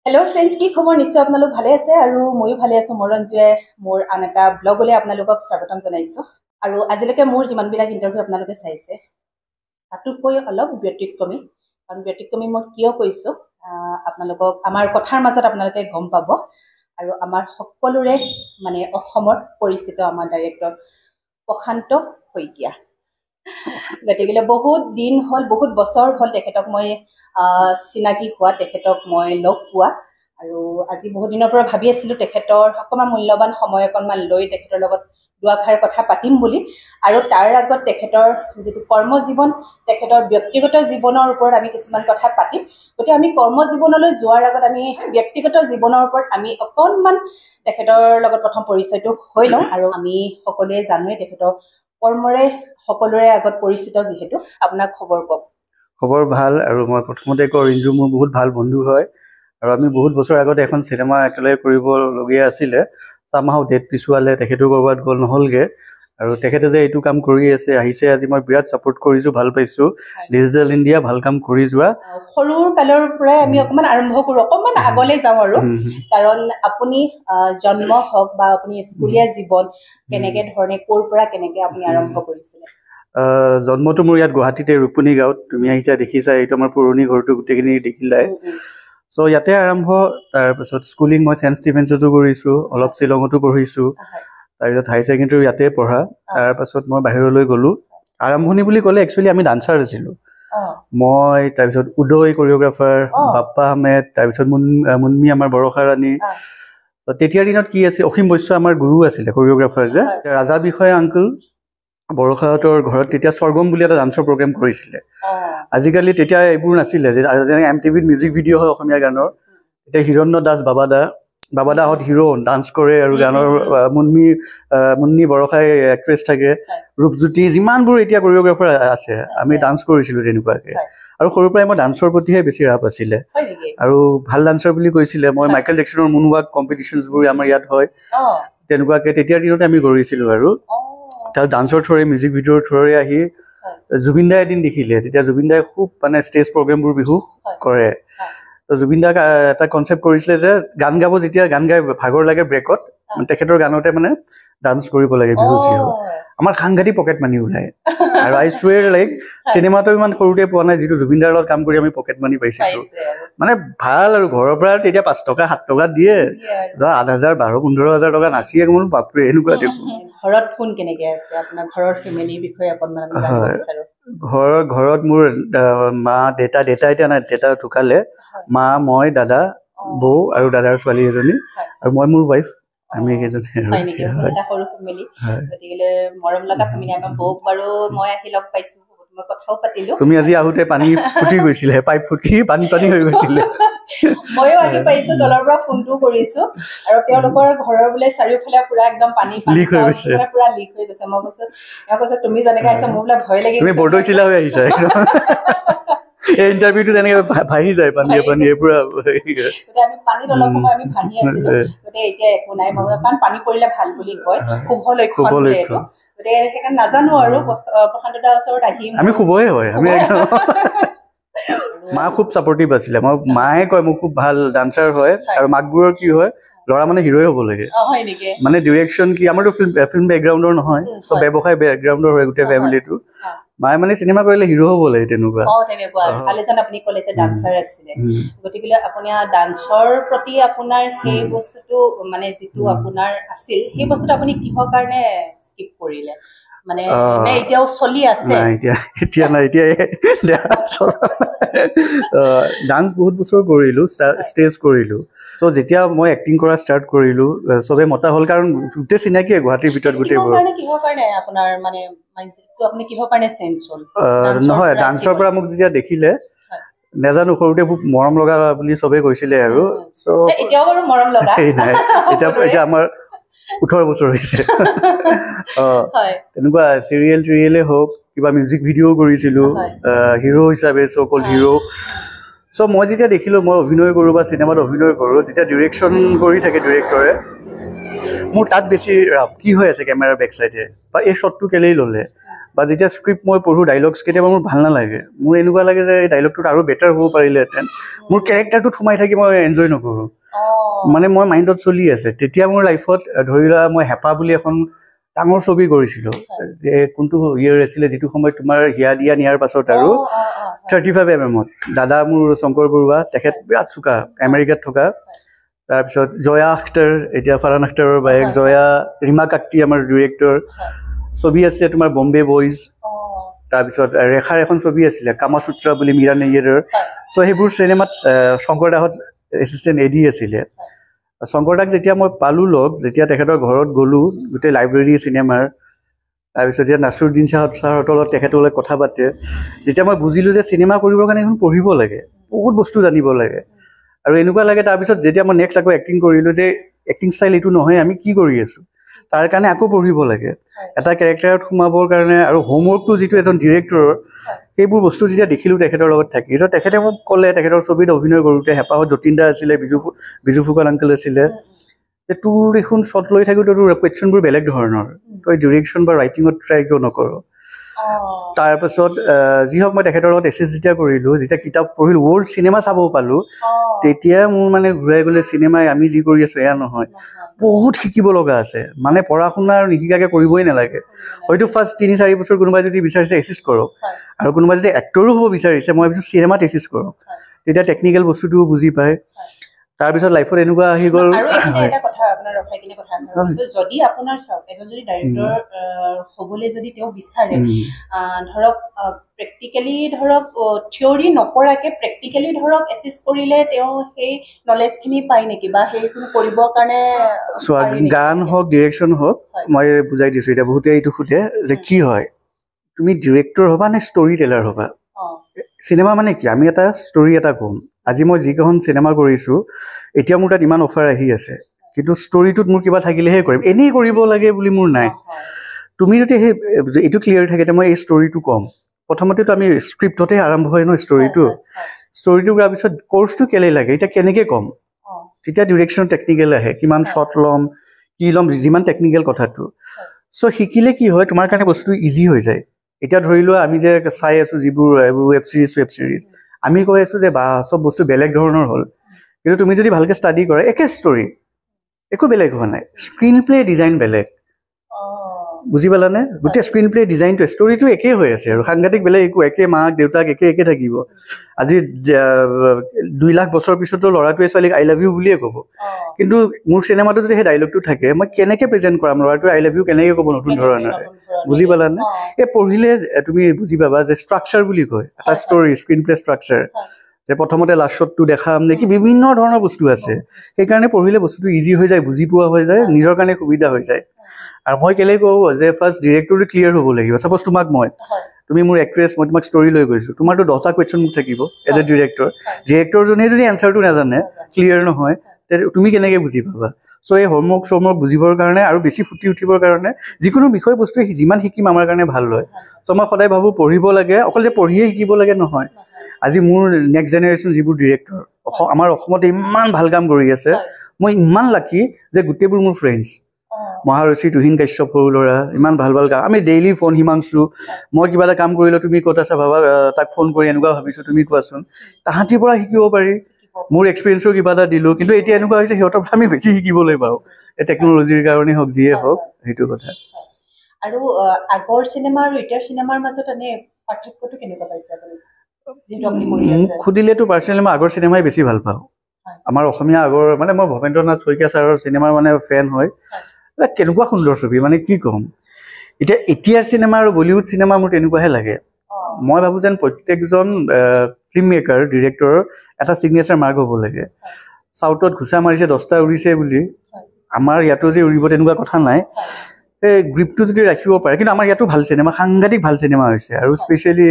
Hello friends की खबर निश्चय आपनालोक भाले आछे आरु मयु भाले आछो मरंजुए मोर आन एटा ब्लगले आपनालोকক स्वागतम जनाइছো आरु आजिलके मोर जिमान बिलाक इंटरव्यू आपनालोके चाइছে तातुকৈ अलप व्यतिक्रमी कारण व्यतिक्रमी মই কিয় কৈছো आपनालोকক আমাৰ কথাৰ মাজত आपनालोকে গম পাব आरु আমাৰ সকলোৰে মানে অসমৰ পৰিচিত আমাৰ ডাইৰেক্টৰ প্ৰশান্ত হৈকিয়া গতিকে বহুত দিন হল বহুত বছৰ হল তেখেতক মই চিনাকি হোৱা তেখেতক মই লগ পোৱা আৰু আজি বহুত দিনৰ পৰা ভাবি আছিলো তেখেতৰ অকমান মূল্যবান সময় অকমান লৈ তেখেতৰ লগত দুআষাৰ কথা পাতিম বুলি আৰু তাৰ আগত তেখেতৰ যেটো কৰ্ম জীৱন তেখেতৰ ব্যক্তিগত জীৱনৰ ওপৰত আমি কিছুমান কথা পাতিম গতি আমি কৰ্ম জীৱনলৈ যোৱাৰ আগত আমি ব্যক্তিগত জীৱনৰ ওপৰত আমি অকনমান তেখেতৰ লগত প্ৰথম পৰিচয়টো হৈ লওঁ আৰু আমি সকলোৱে জানোৱে তেখেতৰ কৰ্মৰে সকলোৰে আগত পৰিচিত যেহেতু আপোনাৰ খবৰ কওক খবৰ ভাল আৰু মই প্ৰথমতে ৰিঞ্জু মোৰ বহুত ভাল বন্ধু হয় আৰু আমি বহুত বছৰ আগতে এখন সিনেমা একেলগে কৰিব লগিয়া আছিল সামহাও ডেট পিছুৱালে তেখেতো কৰবাত গল নহলগে আৰু তেখেতে যে এইটো কাম কৰি আছে আহিছে আজি মই বিৰাট সাপোৰ্ট কৰিছো ভাল পাইছো ডিজিটাল ইন্ডিয়া ভাল কাম কৰি যোৱা সৰুৰ কালৰ পৰা আমি অকমান আৰম্ভ কৰো অকমান আগলে যাওঁ আৰু কাৰণ আপুনি জন্ম হওক বা আপুনি স্কুলীয়া জীৱন কেনেকে ধৰণে কোৰ পৰা কেনেকে আপুনি আৰম্ভ কৰিছিল জন্মটো মোৰ ইয়াত গুৱাহাটীতে ৰুকুনি গাঁৱত তুমি আহিছা দেখিছা এইটো আমাৰ পুৰণি ঘৰটো গুটেখিনি দেখিলাই সো ইয়াতে আৰম্ভ তাৰ পিছত স্কুলিং মই সেন্ট ষ্টিভেন্সতো কৰিছো অলপ শিলঙতো পঢ়িছো তাৰ পিছত হাই সেকেন্ডাৰী ইয়াতে পঢ়া তাৰ পিছত মই বাহিৰলৈ গলো আৰম্ভণি বুলি ক'লে একচুয়ালি আমি ডান্সাৰ আছিলো মই তাৰ পিছত উদয় কোৰিওগ্ৰাফাৰ বাপ্পা আহমেদ তাৰ পিছত মুন্মি আমাৰ বৰখা ৰাণী তো তেতিয়াৰ দিনত কি আছিল অসীম বৈশ্য আমাৰ গুৰু আছিল কোৰিওগ্ৰাফাৰ যে ৰাজা বিষয় আঙ্কল বৰখাতৰ ঘৰত তেতিয়া স্বৰ্গম বুলি এটা ডান্সৰ প্ৰগ্ৰাম কৰিছিল আজিকালি তেতিয়া এইবোৰ নাছিল যে এমটিভিত মিউজিক ভিডিও হয় অসমীয়া গানৰ এতিয়া হিৰণ্য দাস বাবাদা হত হিৰো ডান্স কৰে আৰু গানৰ মুন্নি বৰখাই এক্ট্ৰেছ থাকে ৰূপজ্যোতি যিমানবোৰ এতিয়া কোৰিওগ্ৰাফাৰ আছে আমি ডান্স কৰিছিলো তেনেকুৱাকে আৰু সৰুৰ পৰাই মই ডান্সৰ প্ৰতিহে বেছি ৰাপ আছিল আৰু ভাল ডান্সাৰ বুলি কৈছিল মই মাইকেল জেকসনৰ মুনৱাক কম্পিটিশনছবোৰ আমাৰ ইয়াত হয় তেনেকুৱাকে তেতিয়াৰ দিনত আমি কৰিছিলো আৰু তাৰ ডান্সৰ থৰে মিউজিক ভিডিওৰ থৰে আহি জুবিনদা এদিন দেখিলে তেতিয়া জুবিনদাই খুব মানে ষ্টেজ প্ৰগ্ৰামবোৰ বিহু কৰে তো জুবিনদাক এটা কনসেপ্ট কৰিছিলে যে গান গাব যেতিয়া গান গাই ভাগৰ লাগে ব্ৰেকত তেখেতৰ গানতে মানে ডান্স কৰিব লাগে বিহু চিহু আমাৰ সাংঘাতি পকেট মানি ওলাই আৰু আই সুৱেৰ লাইক সিনেমাটো ইমান সৰুতে পোৱা নাই যেটো জুবিনদাৰ লগত কাম কৰি আমি পকেট মানি পাইছিলো মানে ভাল আৰু ঘৰৰ পৰা তেতিয়া 5 টকা 7 টকা দিয়ে 8000 12-15000 টকা নাছিয়ে কোন বাপৰে এনেকুৱা দেখো ঘৰত কোন কেনেকে আছে আপোনাৰ ঘৰৰ ফ্যামিলি বিষয়ে অকনমান আমি জানিব বিচাৰো ঘৰত মোৰ মা দেতা এতিয়া নাই দেতা ঢুকালে মা মই দাদা বৌ আৰু দাদাৰ ছোৱালী এজনী আৰু মই মোৰ ওয়াইফ আমি কেজন এটা সৰু ফ্যামিলি গতিকে মৰম লগা ফ্যামিলি আমাৰ বৌক বাৰু মই আহি লগ পাইছো মই কথাও পাতিলো তুমি আজি আহুতে পানী ফুটি গৈছিল পাইপ ফুটি পানী হৈ গৈছিল ময়ো আহি পাইছো তলৰ পৰা ফোনটো কৰিছো আৰু তেওঁলোকৰ ঘৰৰ বুলে চাৰিওফালে পুৰা একদম পানী লিক হৈ গৈছে পুৰা লিক হৈ গৈছে মই কৈছো তুমি জানেকা আহিছা মোৰ বুলে ভয় লাগি তুমি বৰদৈচিলা হৈ আহিছা এই ইন্টাৰভিউটো যেনেকৈ ভাহি যায় পানীয়ে পুৰা আমি পানী অলপ সময় আমি ভাহি আছিলো গতিকে এতিয়া একো নাই মই কাৰণ পানী পৰিলে ভাল বুলি কয় শুভ লক্ষণ বুলি এইটো গতিকে সেইকাৰণে নাজানো আৰু প্ৰশান্ত দাৰ ওচৰত আহিম আমি শুভই হয় আমি একদম মা খুব সাপোৰ্টিভ আছিলে মই মায়ে কয় মোক খুব ভাল ডান্সাৰ হয় আৰু মাকবোৰৰ কি হয় লৰা মানে হিৰোই হ'ব লাগে হয় নেকি মানে ডিৰেকচন কি আমাৰটো ফিল্ম বেকগ্ৰাউণ্ডৰ নহয় সব ব্যৱসায় বেকগ্ৰাউণ্ডৰ হয় গোটে ফ্যামিলিটো মায়ে মানে সিনেমা কৰিলে হিৰো হ'ব লাগে তেনেকুৱা তেনেকুৱা ভালেজন আপুনি ক'লে যে ডান্সাৰ আছিলে গতিকে আপুনি ডান্সৰ প্ৰতি আপোনাৰ সেই বস্তুটো মানে যেটো আপোনাৰ আছিল সেই বস্তুটো আপুনি কিহৰ কাৰণে স্কিপ কৰিলে মানে নে এতিয়াও চলি আছে নাই এতিয়া নাই এতিয়া ডান্স বহুত বছৰ কৰিলো ষ্টেজ কৰিলো সো যেতিয়া মই এক্টিং কৰা ষ্টাৰ্ট কৰিলো সবে মতা হল কাৰণ গুটে চিনাকি গুৱাহাটীৰ ভিতৰত গুটেবোৰ কিহৰ কাৰণে আপোনাৰ মানে মাইন্ডছেটটো আপুনি কিহৰ কাৰণে চেঞ্জ হ'ল নহয় ডান্সৰ পৰা মোক যেতিয়া দেখিলে নেজানো সৰুতে খুব মৰম লগা বুলি সবে কৈছিলে আৰু সো এতিয়াও বাৰু মৰম লগা এতিয়া আমাৰ 18 বছৰ হৈছে তেনেকুৱা চিৰিয়েলে হোক কিবা মিউজিক ভিডিও কৰিছিলো হিৰো হিচাপে সো কল হিৰো সো মই যেতিয়া দেখিলো মই অভিনয় কৰো বা সিনেমাত অভিনয় কৰো যেতিয়া ডিৰেকচন কৰি থাকে ডিৰেক্টৰে মোৰ তাত বেছি কি হৈ আছে কেমেৰাৰ বেক সাইডে বা এই শটটো কেলেই ললে বা যেতিয়া স্ক্ৰিপ্ট মই পঢ়োঁ ডাইলগছ কেতিয়াবা মোৰ ভাল নালাগে মোৰ এনেকুৱা লাগে যে এই ডাইলগটোত আৰু বেটাৰ হ'ব পাৰিলেহেঁতেন মোৰ কেৰেক্টাৰটোত সোমাই থাকি মই এনজয় নকৰোঁ মানে মই মাইণ্ডত চলি আছে তেতিয়া মোৰ লাইফত ধৰি লোৱা মই হেঁপা বুলি এখন ডাঙৰ ছবি কৰিছিলোঁ যে কোনটো ইয়েৰ আছিলে যিটো সময়ত তোমাৰ হিয়া দিয়া নিয়াৰ পাছত আৰু 35 mm দাদা মোৰ শংকৰ বৰুৱা তেখেত বিৰাট চোকা আমেৰিকাত থকা তাৰপিছত জয়া আখতাৰ এতিয়া ফাৰান আখতাৰৰ বায়েক জয়া ৰীমা কাট্টি আমাৰ ডিৰেক্টৰ ছবি আছিলে তোমাৰ বম্বে বইজ তাৰপিছত ৰেখাৰ এখন ছবি আছিলে কামাসূত্ৰা বুলি মীৰা নেয়াৰৰ চ' সেইবোৰ চিনেমাত শংকৰ দাহঁত এছিষ্টেণ্ট এডি আছিলে শংকৰ দাক যেতিয়া মই পালোঁ যেতিয়া তেখেতৰ ঘৰত গ'লোঁ গোটেই লাইব্ৰেৰী চিনেমাৰ তাৰপিছত যেতিয়া নাছিৰুদ্দিন ছাৰহঁতৰ লগত তেখেতৰ লগত কথা পাতে যেতিয়া মই বুজিলোঁ যে চিনেমা কৰিবৰ কাৰণে এখন পঢ়িব লাগে বহুত বস্তু জানিব লাগে আৰু এনেকুৱা লাগে তাৰপিছত যেতিয়া মই নেক্সট আকৌ এক্টিং কৰিলোঁ যে এক্টিং ষ্টাইল এইটো নহয় আমি কি কৰি আছোঁ তাৰ কাৰণে আকৌ পঢ়িব লাগে এটা কেৰেক্টাৰত সোমাবৰ কাৰণে আৰু হোমৱৰ্কটো যিটো এজন ডিৰেক্টৰৰ সেইবোৰ বস্তু যেতিয়া দেখিলোঁ তেখেতৰ লগত থাকি তো তেখেতে মোক ক'লে তেখেতৰ ছবিত অভিনয় কৰোঁতে হেঁপাহত যতীন দা আছিলে বিজু ফুকন আংকল আছিলে যে তোৰ দেখোন শ্বট লৈ থাকোঁতে তোৰ কুৱেশ্যনবোৰ বেলেগ ধৰণৰ তই ডিৰেকশ্যন বা ৰাইটিঙত ট্ৰাই কিয় নকৰ তাৰপাছত যি হওক মই তেখেতৰ লগত এছ যেতিয়া কৰিলোঁ যেতিয়া কিতাপ পঢ়িলোঁ ৱৰ্ল্ড চিনেমা চাব পালোঁ তেতিয়া মোৰ মানে ঘূৰাই গ'লে চিনেমাই আমি যি কৰি আছোঁ এয়া নহয় বহুত শিকিব লগা আছে মানে পঢ়া শুনা আৰু নিশিকাকৈ কৰিবই নালাগে হয়তো ফাৰ্ষ্ট 3-4 বছৰ কোনোবাই যদি বিচাৰিছে এছিষ্ট কৰক আৰু কোনোবাই যদি এক্টৰো হ'ব বিচাৰিছে মই ভাবিছোঁ চিনেমাত এছিষ্ট কৰক তেতিয়া টেকনিকেল বস্তুটো বুজি পায় তাৰপিছত লাইফত এনেকুৱা আহি গ'ল যদি আপোনাৰ চাওক এজন যদি ডাইৰেক্টৰ হ'বলৈ যদি তেওঁ বিচাৰে ধৰক প্ৰেক্টিকেলি ধৰক থিয়ৰী নকৰাকে প্ৰেক্টিকেলি ধৰক এছিষ্ট কৰিলে তেওঁ সেই নলেজখিনি পায় নেকি বা সেইখিনি কৰিবৰ কাৰণে গান হওক ডিৰেকশ্যন হওক মই বুজাই দিছোঁ এতিয়া বহুতে এইটো সোধে যে কি হয় তুমি ডিৰেক্টৰ হ'বা নে ষ্টৰী টেলাৰ হ'বা চিনেমা মানে কি আমি এটা ষ্টৰী এটা ক'ম আজি মই যিকেইখন চিনেমা কৰিছোঁ এতিয়া মোৰ তাত ইমান অফাৰ আহি আছে কিন্তু ষ্টৰীটোত মোৰ কিবা থাকিলেহে কৰিম এনেই কৰিব লাগে বুলি মোৰ নাই তুমি যদি সেই এইটো ক্লিয়াৰ থাকে যে মই এই ষ্টৰীটো ক'ম প্ৰথমতেতো আমি স্ক্ৰিপ্টতে আৰম্ভ হয় ন ষ্টৰীটো কৰাৰ পিছত কোৰ্চটো কেলৈ লাগে এতিয়া কেনেকৈ ক'ম তেতিয়া ডিৰেকশ্যন টেকনিকেল আহে কিমান শ্বট ল'ম কি ল'ম যিমান টেকনিকেল কথাটো চ' শিকিলে কি হয় তোমাৰ কাৰণে বস্তুটো ইজি হৈ যায় এতিয়া ধৰি লোৱা আমি যে চাই আছোঁ যিবোৰ এইবোৰ ৱেব ছিৰিজ আমি কৈ আছোঁ যে বা চব বস্তু বেলেগ ধৰণৰ হ'ল কিন্তু তুমি যদি ভালকৈ ষ্টাডি কৰা একে ষ্টৰী একো বেলেগ হোৱা নাই স্ক্ৰীন প্লে ডিজাইন বেলেগ বুজি পালানে গোটেই স্ক্ৰীন প্লে ডিজাইনটো ষ্টৰীটো একেই হৈ আছে আৰু সাংঘাতিক বেলেগ একো একে মাক দেউতাক একে থাকিব আজি 2 লাখ বছৰ পিছতো ল'ৰাটোৱে ছোৱালীক আই লাভ ইউ বুলিয়ে ক'ব কিন্তু মোৰ চিনেমাটো যদি সেই ডাইলগটো থাকে মই কেনেকৈ প্ৰেজেণ্ট কৰাম ল'ৰাটোৱে আই লাভ ইউ কেনেকৈ ক'ব নতুন ধৰণে বুজি পালানে এই পঢ়িলে তুমি বুজি পাবা যে ষ্ট্ৰাকচাৰ বুলি কয় এটা ষ্টৰী স্ক্ৰীন প্লে ষ্ট্ৰাকচাৰ যে প্ৰথমতে লাষ্ট শ্বটটো দেখাম নেকি বিভিন্ন ধৰণৰ বস্তু আছে সেইকাৰণে পঢ়িলে বস্তুটো ইজি হৈ যায় বুজি পোৱা হৈ যায় নিজৰ কাৰণে সুবিধা হৈ যায় আৰু মই কেলৈ কওঁ যে ফাৰ্ষ্ট ডিৰেক্টৰটো ক্লিয়াৰ হ'ব লাগিব ছাপ'জ তোমাক তুমি মোৰ এক্ট্ৰেছ মই তোমাক ষ্টৰী লৈ গৈছোঁ তোমাৰতো 10টা কুৱেশ্যন মোক থাকিব এজ এ ডিৰেক্টৰজনে যদি এনচাৰটো নাজানে ক্লিয়াৰ নহয় তুমি কেনেকৈ বুজি পাবা চ' এই হোমৱৰ্ক বুজিবৰ কাৰণে আৰু বেছি ফুটি উঠিবৰ কাৰণে যিকোনো বিষয়বস্তুৱে যিমান শিকিম আমাৰ কাৰণে ভাল হয় চ' মই সদায় ভাবোঁ পঢ়িব লাগে অকল যে পঢ়িয়ে শিকিব লাগে নহয় আজি মোৰ নেক্সট জেনেৰেশ্যন যিবোৰ ডিৰেক্টৰ আমাৰ অসমতে ইমান ভাল কাম কৰি আছে মই ইমান লাকি যে গোটেইবোৰ মোৰ ফ্ৰেণ্ডছ মহাৰথী তুহিন কাশ্যপ সৰু ল'ৰা ইমান ভাল কাম আমি ডেইলি ফোন হিমাংশু মই কিবা এটা কাম কৰিলোঁ তুমি ক'ত আছা ভাবা তাক ফোন কৰি এনেকুৱা ভাবিছোঁ তুমি কোৱাচোন তাহাঁতিৰ পৰা শিকিব পাৰি মোৰ এক্সপিৰিয়েঞ্চৰ কিবা এটা দিলোঁ কিন্তু এতিয়া এনেকুৱা হৈছে সিহঁতৰ পৰা আমি বেছি শিকিবলৈ পাওঁ এই টেকন'লজিৰ কাৰণেই হওক যিয়ে হওক সেইটো কথা আৰু আগৰ চিনেমা আৰু এতিয়াৰ চিনেমাৰ মাজত এনে পাৰ্থক্যটো কেনেকুৱা পাইছে আপুনি মোক সুধিলেতো পাৰ্চনেলি মই আগৰ চিনেমাই বেছি ভাল পাওঁ আমাৰ অসমীয়া আগৰ মানে মই ভৱেন্দ্ৰনাথ শইকীয়া ছাৰৰ চিনেমাৰ মানে ফেন হয় কেনেকুৱা সুন্দৰ ছবি মানে কি ক'ম এতিয়াৰ চিনেমা আৰু বলিউড চিনেমা মোৰ তেনেকুৱাহে লাগে মই ভাবোঁ যেন প্ৰত্যেকজন ফিল্ম মেকাৰ ডিৰেক্টৰৰ এটা ছিগনেচাৰ মাৰ্ক হ'ব লাগে চাউথত ঘোচা মাৰিছে 10টা উৰিছে বুলি আমাৰ ইয়াতো যে উৰিব তেনেকুৱা কথা নাই এই গ্ৰিপটো যদি ৰাখিব পাৰে কিন্তু আমাৰ ইয়াতো ভাল চিনেমা সাংঘাতিক ভাল চিনেমা হৈছে আৰু স্পেচিয়েলি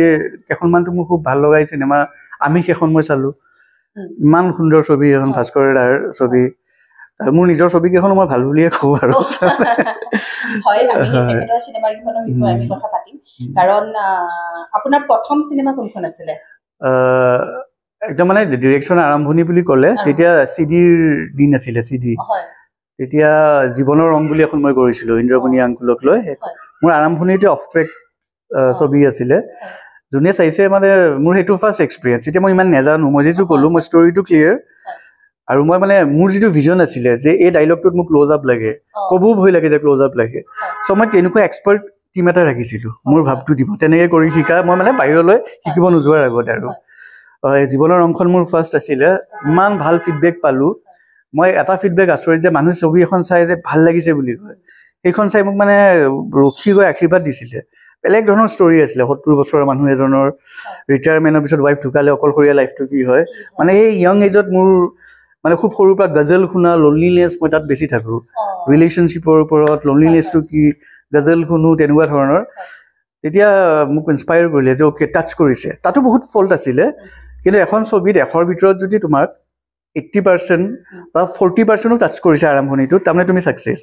কেইখনমানটো মোৰ খুব ভাল লগা চিনেমা আমি সেইখন মই চালোঁ ইমান সুন্দৰ ছবি এখন ভাস্কৰ দাৰ ছবি মোৰ নিজৰ ছবিকেইখনো মই ভাল বুলিয়ে কওঁ আৰু আপোনাৰ প্ৰথম চিনেমা কোনখন আছিলে একদম মানে ডিৰেকশ্যন আৰম্ভণি বুলি ক'লে তেতিয়া চিডিৰ দিন আছিলে চিডি তেতিয়া জীৱনৰ ৰং বুলি এখন মই কৰিছিলোঁ ইন্দ্ৰমণি আংকুলক লৈ মোৰ আৰম্ভণিতে অফ ট্ৰেক ছবি আছিলে যোনে চাইছে মানে মোৰ সেইটো ফাৰ্ষ্ট এক্সপিৰিয়েঞ্চ এতিয়া মই ইমান নাজানো মই যিটো ক'লো মই ষ্টৰিটো ক্লিয়াৰ আৰু মই মানে মোৰ যিটো ভিজন আছিলে যে এই ডাইলগটোত মোক ক্ল'জ আপ লাগে ক'বও ভয় লাগে যে ক্ল'জ আপ লাগে চ' মই তেনেকুৱা এক্সপাৰ্ট টিম এটা ৰাখিছিলোঁ মোৰ ভাৱটো দিব তেনেকৈ কৰি শিকা মই মানে বাহিৰলৈ শিকিব নোযোৱাৰ আগতে আৰু জীৱনৰ অংশখন মোৰ ফাৰ্ষ্ট আছিলে ইমান ভাল ফিডবেক পালোঁ মই এটা ফিডবেক আচৰিত যে মানুহে ছবি এখন চাই যে ভাল লাগিছে বুলি কয় সেইখন চাই মোক মানে ৰখি গৈ আশীৰ্বাদ দিছিলে বেলেগ ধৰণৰ ষ্টৰি আছিলে 70 বছৰৰ মানুহ এজনৰ ৰিটায়াৰমেণ্টৰ পিছত ৱাইফ ঢুকালে অকলশৰীয়া লাইফটো কি হয় মানে সেই য়ং এজত মোৰ মানে খুব সৰুৰ পৰা গজল শুনা লনলিনেছ মই তাত বেছি থাকোঁ ৰিলেশ্যনশ্বিপৰ ওপৰত লনলিনেছটো কি গজল শুনো তেনেকুৱা ধৰণৰ তেতিয়া মোক ইনস্পায়াৰ কৰিলে যে অ'কে টাচ কৰিছে তাতো বহুত ফল্ট আছিলে কিন্তু এখন ছবিত 100ৰ ভিতৰত যদি তোমাক 80% বা 40%ও টাচ কৰিছে আৰম্ভণিটোত তাৰমানে তুমি ছাকচেছ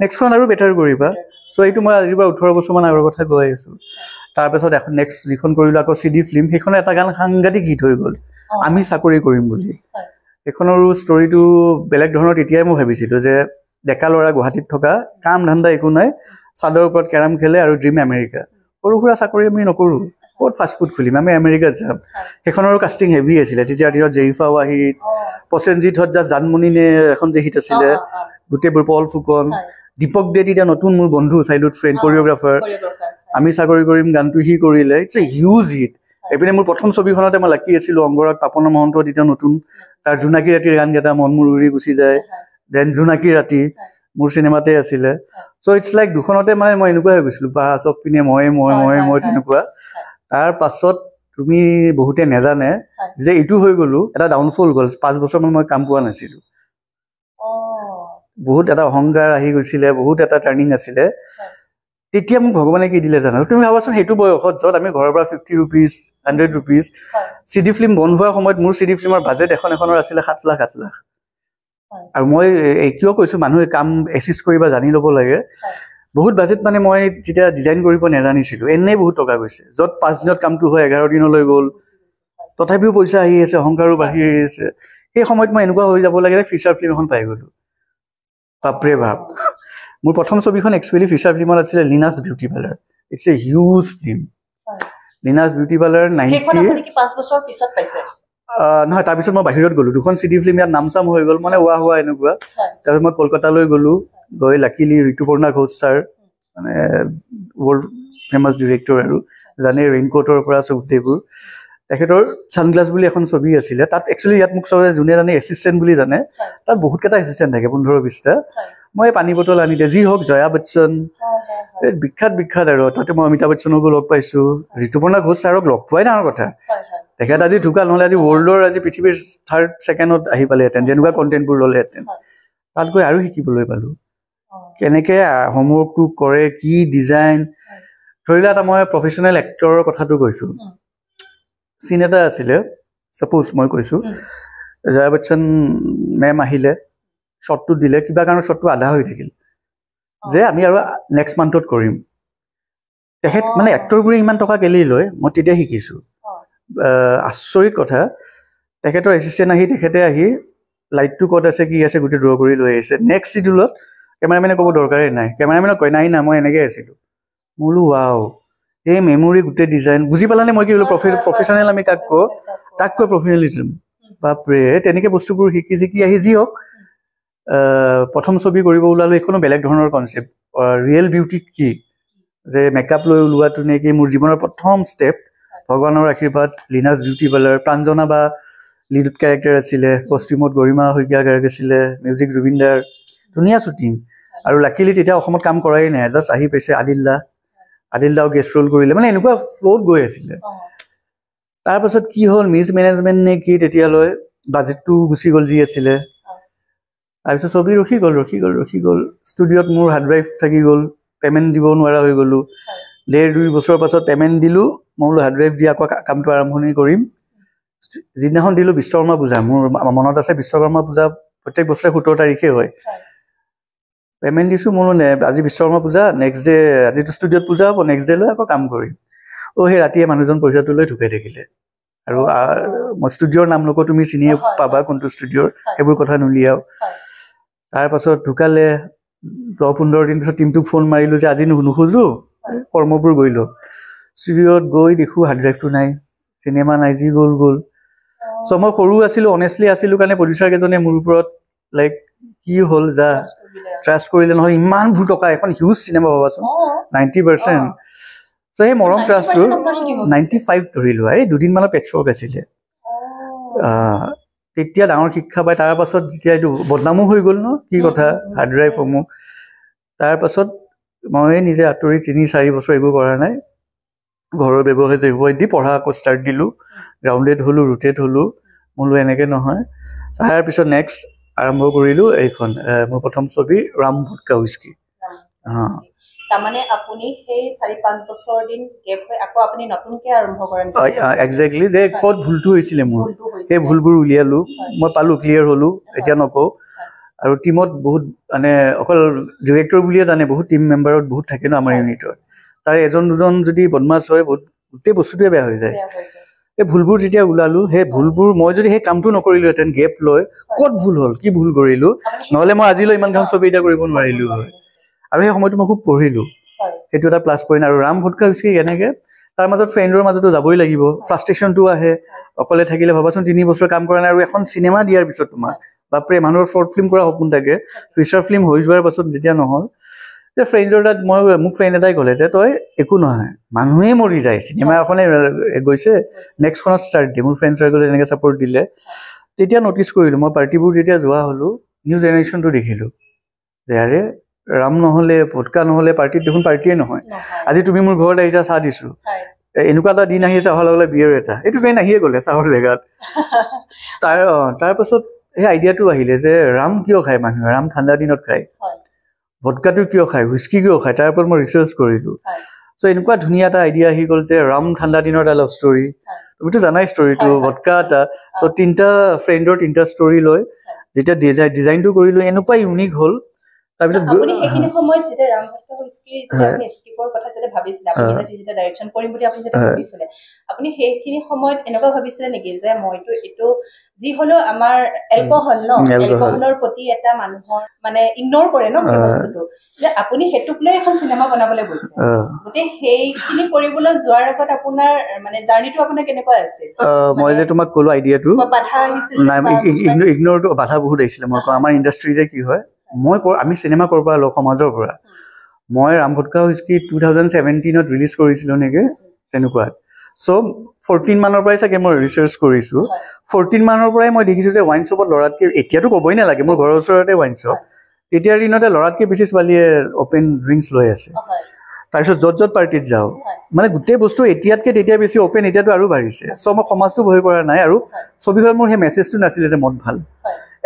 নেক্সটখন আৰু বেটাৰ কৰিবা চ' এইটো মই আজিৰ পৰা 18 বছৰমান আগৰ কথা কৈ আছোঁ তাৰপিছত এখন নেক্সট যিখন কৰিলোঁ আকৌ CD ফিল্ম সেইখনে এটা গান সাংঘাতিক হিট হৈ গ'ল আমি চাকৰি কৰিম বুলি সেইখনৰো ষ্টৰিটো বেলেগ ধৰণৰ তেতিয়াই মই ভাবিছিলোঁ যে ডেকা ল'ৰা গুৱাহাটীত থকা কাম ধান্দা একো নাই চাদৰ ওপৰত কেৰাম খেলে আৰু ড্ৰিম আমেৰিকা সৰু সুৰা চাকৰি আমি নকৰোঁ ক'ত ফাষ্টফুড খুলিম আমি আমেৰিকাত যাম সেইখনৰো কাষ্টিং হেভি আছিলে তেতিয়া দিনত জেৰিফা ৱাহিদ প্ৰসেনজিৎ হজ্জা জানমণিনে এখন যে হিট আছিলে গোটেইবোৰ পল ফুকন দীপক দে তেতিয়া নতুন মোৰ বন্ধু চাইল্ডহুড ফ্ৰেণ্ড কৰিঅ'গ্ৰাফাৰ আমি চাকৰি কৰিম গানটো সি কৰিলে ইটছ এ হিউজ হিট এইপিনে মোৰ প্ৰথম ছবিখনতে মই লাকি আছিলোঁ অংগৰাগ পাপন মহন্ত তেতিয়া নতুন তাৰ জোনাকী ৰাতিৰ গানকেইটা মন মোৰ উৰি গুচি যায় দেন জোনাকী ৰাতি মোৰ চিনেমাতে আছিলে চ' ইটছ লাইক দুখনতে মানে মই এনেকুৱা হৈ গৈছিলোঁ বা চব পিনে মই তেনেকুৱা তাৰ পাছত তুমি বহুতে নেজানে যে এইটো হৈ গ'লো এটা ডাউনফল গ'ল 5 বছৰমান মই কাম পোৱা নাছিলোঁ বহুত এটা অহংকাৰ আহি গৈছিলে বহুত এটা টাৰ্ণিং আছিলে তেতিয়া মোক ভগৱানে কি দিলে জানা তুমি ভাবাচোন সেইটো বয়সত য'ত আমি ঘৰৰ পৰা 50 rupees 100 rupees CD ফিল্ম বন্ধ হোৱাৰ সময়ত মোৰ CD ফিল্মৰ বাজেট এখনৰ আছিলে 7 লাখ আৰু মই কিয় কৈছোঁ মানুহে কাম এচিষ্ট কৰিবা জানি ল'ব লাগে বহুত বাজেট মানে মই যেতিয়া ডিজাইন কৰিব নাজানিছিলোঁ এনেই বহুত টকা গৈছে য'ত 5 দিনত কামটো হয় 11 দিনলৈ গ'ল তথাপিও পইচা আহি আছে অহংকাৰো বাঢ়ি আহি আছে সেই সময়ত মই এনেকুৱা হৈ যাব লাগে ফিচাৰ ফিল্ম এখন পাই গ'লোঁ বাপৰে বাপ মোৰ প্ৰথম ছবিখন একচুৱেলি ফিচাৰ ফিল্মত আছিলে Lina's beauty parlour it's a huge film Lina's beauty parlour 5 বছৰ পিছত পাইছে নহয় তাৰপিছত মই বাহিৰত গ'লোঁ দুখন CD ফিল্ম ইয়াত নাম চাম হৈ গ'ল মানে হোৱা এনেকুৱা তাৰপিছত মই কলকাতালৈ গ'লোঁ গৈ লাকিলি ঋতুপৰ্ণা ঘোষ ছাৰ মানে ৱৰ্ল্ড ফেমাছ ডিৰেক্টৰ আৰু জানে ৰেইনকোটৰ পৰা আছে গোটেইবোৰ তেখেতৰ ছানগ্লাছ বুলি এখন ছবি আছিলে তাত একচুৱেলি ইয়াত মোক চবে যোনে জানে এছিষ্টেণ্ট বুলি জানে তাত বহুতকেইটা এছিষ্টেণ্ট থাকে 15-20টা মই পানী বটল আনি দিয়ে যি হওক জয়া বচ্চন বিখ্যাত আৰু তাতে মই অমিতাভ বচ্চনকো লগ পাইছোঁ ঋতুপৰ্ণা ঘোষ ছাৰক লগ পোৱাই ডাঙৰ কথা তেখেত আজি ঢুকাল নহ'লে আজি ৱৰ্ল্ডৰ আজি পৃথিৱীৰ 3rd2nd আহি পালেহেঁতেন যেনেকুৱা কণ্টেণ্টবোৰ ল'লেহেঁতেন তাত গৈ আৰু শিকিবলৈ পালোঁ কেনেকৈ হোমৱৰ্কটো কৰে কি ডিজাইন ধৰি লোৱা এটা মই প্ৰফেশ্যনেল এক্টৰৰ কথাটো কৈছোঁ চিন এটা আছিলে ছাপ'জ মই কৈছোঁ জয়া বচ্চন মেম আহিলে শ্বটটো দিলে কিবা কাৰণত শ্বটটো আধা হৈ থাকিল যে আমি আৰু নেক্সট মান্থত কৰিম তেখেত মানে এক্টৰবোৰে ইমান টকা কেলেই লয় মই তেতিয়া শিকিছোঁ আচৰিত কথা তেখেতৰ এছিষ্টেণ্ট তেখেতে আহি লাইটটো ক'ত আছে কি আছে গোটেই ড্ৰ কৰি লৈ আহিছে নেক্সট চিডিউলত কেমেৰামেনে ক'ব দৰকাৰেই নাই কেমেৰামেনক কয় নাই মই এনেকৈ আছিলোঁ মই বোলো ৱাও এই মেমৰি গোটেই ডিজাইন বুজি পালানে মই কি বোলো প্ৰফেশ্যনেল আমি তাক কৈ প্ৰফেশ্যনেলিজম বাপৰে তেনেকৈ বস্তুবোৰ শিকি আহি যি হওক প্ৰথম ছবি কৰিব ওলালোঁ এইখনো বেলেগ ধৰণৰ কনচেপ্ট ৰিয়েল বিউটি কি যে মেকআপ লৈ ওলোৱাটো নেকি মোৰ জীৱনৰ প্ৰথম ষ্টেপ ভগৱানৰ আশীৰ্বাদ লিনাছ বিউটি পাৰ্লাৰ প্ৰাঞ্জনা বা লিড কেৰেক্টাৰ আছিলে কষ্টিউমত গৰিমা শইকীয়া কেৰেক্টাৰ আছিলে মিউজিক জুবিন দাৰ ধুনীয়া শ্বুটিং আৰু লাকিলি তেতিয়া অসমত কাম কৰাই নাই জাষ্ট আহি পাইছে আদিল দাও গেষ্ট ৰোল কৰিলে মানে এনেকুৱা ফ্ল'ত গৈ আছিলে তাৰপাছত কি হ'ল মিছ মেনেজমেণ্ট নে কি তেতিয়ালৈ বাজেটটো গুচি গ'ল যি আছিলে তাৰপিছত ছবি ৰখি গ'ল ষ্টুডিঅ'ত মোৰ হাৰ্ড ড্ৰাইভ থাকি গ'ল পে'মেণ্ট দিব নোৱাৰা হৈ গ'লোঁ 1.5-2 বছৰৰ পাছত পে'মেণ্ট দিলোঁ মই বোলো হাৰ্ড ড্ৰাইভ দি আকৌ কামটো আৰম্ভণি কৰিম যিদিনাখন দিলোঁ বিশ্বকৰ্মা পূজা মোৰ মনত আছে বিশ্বকৰ্মা পূজা প্ৰত্যেক বছৰে 17 তাৰিখে হয় পে'মেণ্ট দিছোঁ মোৰ আজি বিশ্বকৰ্মা পূজা নেক্সট ডে আজিতো ষ্টুডিঅ'ত পূজা হ'ব নেক্সট ডে লৈ আকৌ কাম কৰিম সেই ৰাতিয়ে মানুহজন পইচাটো লৈ ঢুকাই থাকিলে আৰু মই ষ্টুডিঅ'ৰ নাম নকওঁ তুমি চিনিয়ে পাবা কোনটো ষ্টুডিঅ'ৰ সেইবোৰ কথা নুলিয়াও তাৰপাছত ঢুকালে 10-15 দিন পিছত টিমটোক ফোন মাৰিলোঁ যে আজি নুখোজোঁ কৰ্মবোৰ গৈলোঁ ষ্টুডিঅ'ত গৈ দেখোঁ হাৰ্ড ড্ৰাইভটো নাই, চিনেমা নাই, যি গ'ল। চ' মই সৰু আছিলোঁ, অনেষ্টলি আছিলোঁ কাৰণে প্ৰডিউচাৰ কেইজনে মোৰ ওপৰত লাইক কি হ'ল যা ট্ৰাষ্ট কৰিলে, নহয় ইমান বহুত টকা এখন হিউজ চিনেমা ভাবাচোন 90%। চ' সেই মৰম ট্ৰাষ্টটো 95 ধৰিলো, এই দুদিনমানৰ পেট্ৰক আছিলে। তেতিয়া ডাঙৰ শিক্ষা পায়। তাৰ পাছত যেতিয়া এইটো বদনামো হৈ গ'ল ন, কি কথা হাৰ্ড ড্ৰাইভসমূহ। তাৰ পাছত মই নিজে আঁতৰি 3-4 বছৰ এইবোৰ কৰা নাই, ঘৰৰ ব্যৱসায় দি পঢ়া আকৌ ষ্টাৰ্ট দিলোঁ, গ্ৰাউণ্ডেড হ'লোঁ, ৰুটেড হ'লোঁ। মোলো এনেকৈ নহয়। তাৰপিছত নেক্সট আৰম্ভ কৰিলোঁ এইখন মোৰ প্ৰথম ছবি ৰাম ভটকা হুইস্কি। তাৰমানে আপুনি সেই 4-5 বছৰ দিন গেপ হৈ আকৌ আপুনি নতুনকৈ আৰম্ভ কৰা নিচিনা। একজেক্টলি, যে ক'ত ভুলটো হৈছিলে মোৰ, সেই ভুলবোৰ উলিয়ালোঁ, মই পালোঁ, ক্লিয়াৰ হ'লোঁ, এতিয়া নকওঁ। আৰু টিমত বহুত মানে অকল ডিৰেক্টৰ বুলিয়ে জানে, বহুত টিম মেম্বাৰত বহুত থাকে ন আমাৰ ইউনিটত। তাৰে এজন দুজন যদি বদমাছ হয়, গোটেই বস্তুটোৱে বেয়া হৈ যায়। এই ভুলবোৰ যেতিয়া ওলালোঁ, সেই ভুলবোৰ মই যদি সেই কামটো নকৰিলোহেঁতেন, গেপ লৈ ক'ত ভুল হ'ল, কি ভুল কৰিলোঁ, নহ'লে মই আজিলৈ ইমানখন ছবি এটা কৰিব নোৱাৰিলোঁ হয়। আৰু সেই সময়টো মই খুব পঢ়িলোঁ, সেইটো এটা প্লাছ পইণ্ট। আৰু ৰাম ভটকা হুইস্কি কেনেকৈ, তাৰ মাজত ফ্ৰেণ্ডৰ মাজতো যাবই লাগিব, ফ্ৰাষ্ট্ৰেশ্যনটো আহে। অকলে থাকিলে ভাবাচোন 3 বছৰ কাম কৰা নাই আৰু এখন চিনেমা দিয়াৰ পিছত তোমাক বাপৰে, মানুহৰ শ্বৰ্ট ফিল্ম কৰা সপোন থাকে, ফিচাৰ ফিল্ম হৈ যোৱাৰ পাছত যেতিয়া নহ'ল, যে ফ্ৰেণ্ডৰ তাত মোক ফ্ৰেণ্ড এটাই ক'লে যে তই একো নহয়, মানুহেই মৰি যায়, চিনেমা এখনে গৈছে, নেক্সটখনত ষ্টাৰ্ট দিয়ে। মোৰ ফ্ৰেণ্ড চাৰ্কলে এনেকৈ ছাপৰ্ট দিলে। তেতিয়া ন'টিচ কৰিলোঁ, মই পাৰ্টিবোৰ যেতিয়া যোৱা হ'লোঁ, নিউ জেনেৰেশ্যনটো দেখিলোঁ যে আৰে ৰাম নহ'লে, ভটকা নহ'লে পাৰ্টিত দেখোন পাৰ্টিয়ে নহয়। আজি তুমি মোৰ ঘৰত আহিছা, চাহ দিছোঁ, এনেকুৱা এটা দিন আহিছে, অহাৰ লগে লগে বিয়েৰ এটা, এইটো ট্ৰেইন আহিয়ে গ'লে চাহৰ জেগাত। তাৰপাছত সেই আইডিয়াটো আহিলে যে ৰাম কিয় খায় মানুহে, ৰাম ঠাণ্ডা দিনত খায়, ভটকাটো কিয় খায়, হুইস্কি কিয় খায়, তাৰ ওপৰত মই ৰিচাৰ্চ কৰিলোঁ। চ' এনেকুৱা ধুনীয়া এটা আইডিয়া আহি গ'ল যে ৰাম ঠাণ্ডা দিনৰ এটা লাভ ষ্টৰী, তুমিতো জানাই ষ্টৰীটো, ভটকা এটা। চ' 3টা ফ্ৰেণ্ডৰ 3টা ষ্টৰী লৈ যেতিয়া ডিজাইনটো কৰিলোঁ, এনেকুৱা ইউনিক হ'ল। তাৰপিছত আপুনি সেইখিনি সময়ত যেতিয়া ৰাম ভটকা হুইস্কি যেতিয়া আপুনি স্ক্ৰিপ্টৰ কথা যেতিয়া ভাবিছিলে, আপুনি যেতিয়া ডাইৰেকশ্যন কৰিম বুলি আপুনি যেতিয়া ভাবিছিলে, আপুনি সেইখিনি সময়ত এনেকুৱা ভাবিছিলে নেকি যে মইতো এইটো যি হ'লেও আমাৰ এলকহল ন, এলকহলৰ প্ৰতি এটা মানুহৰ মানে ইগনৰ কৰে ন সেই বস্তুটো, যে আপুনি সেইটোক লৈ এখন চিনেমা বনাবলৈ গৈছে, গোটেই সেইখিনি কৰিবলৈ যোৱাৰ আগত আপোনাৰ মানে জাৰ্ণিটো আপোনাৰ কেনেকুৱা আছিল? মই যে তোমাক ক'লো আইডিয়াটো, বাধা আহিছিল? ইগনৰটো বাধা বহুত আহিছিলে। মই আমাৰ ইণ্ডাষ্ট্ৰিতে কি হয়, আমি চিনেমা ক'ৰ পৰা লওঁ, সমাজৰ পৰা। মই ৰাম ভটকা হুইস্কি 2017ত ৰিলিজ কৰিছিলোঁ নেকি, তেনেকুৱা। চ' 14 মানৰ পৰাই চাগে মই ৰিচাৰ্চ কৰিছোঁ। 14 মানৰ পৰাই মই দেখিছোঁ যে ৱাইন শ্বপত ল'ৰাতকৈ, এতিয়াতো ক'বই নালাগে, মোৰ ঘৰৰ ওচৰতে ৱাইন শ্বপ, তেতিয়াৰ দিনতে ল'ৰাতকৈ বেছি ছোৱালীয়ে অ'পেন ড্ৰিংকছ লৈ আছে। তাৰপিছত য'ত পাৰ্টিত যাওঁ, মানে গোটেই বস্তু এতিয়াতকৈ তেতিয়া বেছি অ'পেন, এতিয়াতো আৰু বাঢ়িছে। চ' মই সমাজটো ভয় কৰা নাই। আৰু ছবিখনত মোৰ সেই মেছেজটো নাছিলে যে মদ ভাল,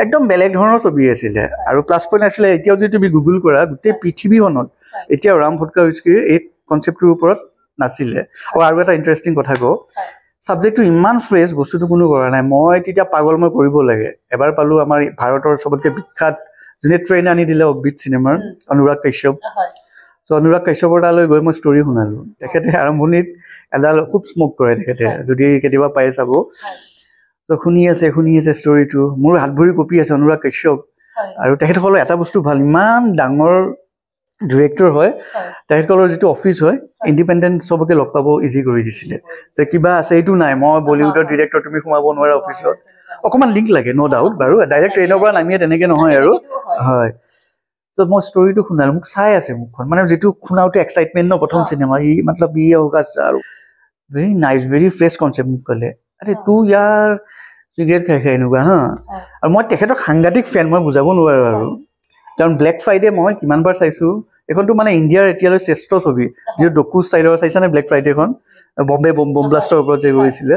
একদম বেলেগ ধৰণৰ ছবি আছিলে। আৰু প্লাছ পইণ্ট আছিলে, এতিয়াও যদি তুমি গুগল কৰা, গোটেই পৃথিৱীখনত এতিয়াও ৰাম ভটকা হুইস্কিৰ এই কনচেপ্টটোৰ ওপৰত নাছিলে। আৰু এটা ইণ্টাৰেষ্টিং কথা কওঁ, ছাবজেক্টটো ইমান ফ্ৰেছ, বস্তুটো কোনো কৰা নাই। মই তেতিয়া পাগল, মই কৰিব লাগে। এবাৰ পালোঁ আমাৰ ভাৰতৰ চবতকৈ বিখ্যাত, যোনে ট্ৰেইন আনি দিলে অফবিট চিনেমাৰ, অনুৰাগ কাশ্যপ। চ' অনুৰাগ কাশ্যপৰ তালৈ গৈ মই ষ্টৰী শুনালোঁ। তেখেতে আৰম্ভণিত এডাল খুব স্মক কৰে তেখেতে, যদি কেতিয়াবা পাই চাব। ত' শুনি আছে ষ্টৰীটো, মোৰ হাত ভৰি কঁপি আছে, অনুৰাগ কাশ্যপ। আৰু তেখেতসকলৰ এটা বস্তু ভাল, ইমান ডাঙৰ ডিৰেক্টৰ হয়, তেখেতসকলৰ যিটো অফিচ হয়, ইণ্ডিপেণ্ডেণ্ট চবকে লগ পাব ইজি কৰি দিছিলে। যে কিবা আছে, এইটো নাই, মই বলিউডৰ ডিৰেক্টৰ, তুমি সোমাব নোৱাৰা অফিচত। অকণমান লিংক লাগে, ন' ডাউট বাৰু, ডাইৰেক্ট ট্ৰেইনৰ পৰা নামিয়ে তেনেকৈ নহয় আৰু। হয়, ত' মই ষ্টৰীটো শুনালোঁ, মোক চাই আছে মুখখন, মানে যিটো শুনাওতে এক্সাইটমেণ্ট ন, প্ৰথম চিনেমা, মতলব হোগা আৰু very nice, very fresh concept. মোক ক'লে আৰে তোৰ ইয়াৰ চিগাৰেট খাই এনেকুৱা হা। আৰু মই তেখেতক সাংঘাতিক ফেন, মই বুজাব নোৱাৰোঁ আৰু। কাৰণ ব্লেক ফ্ৰাইডে মই কিমানবাৰ চাইছোঁ, এইখনতো মানে ইণ্ডিয়াৰ এতিয়ালৈ শ্ৰেষ্ঠ ছবি, যিটো ডকু ষ্টাইলৰ। চাইছানে ব্লেক ফ্ৰাইডেখন, বম্বে বম ব্লাষ্টৰ ওপৰত যে কৰিছিলে।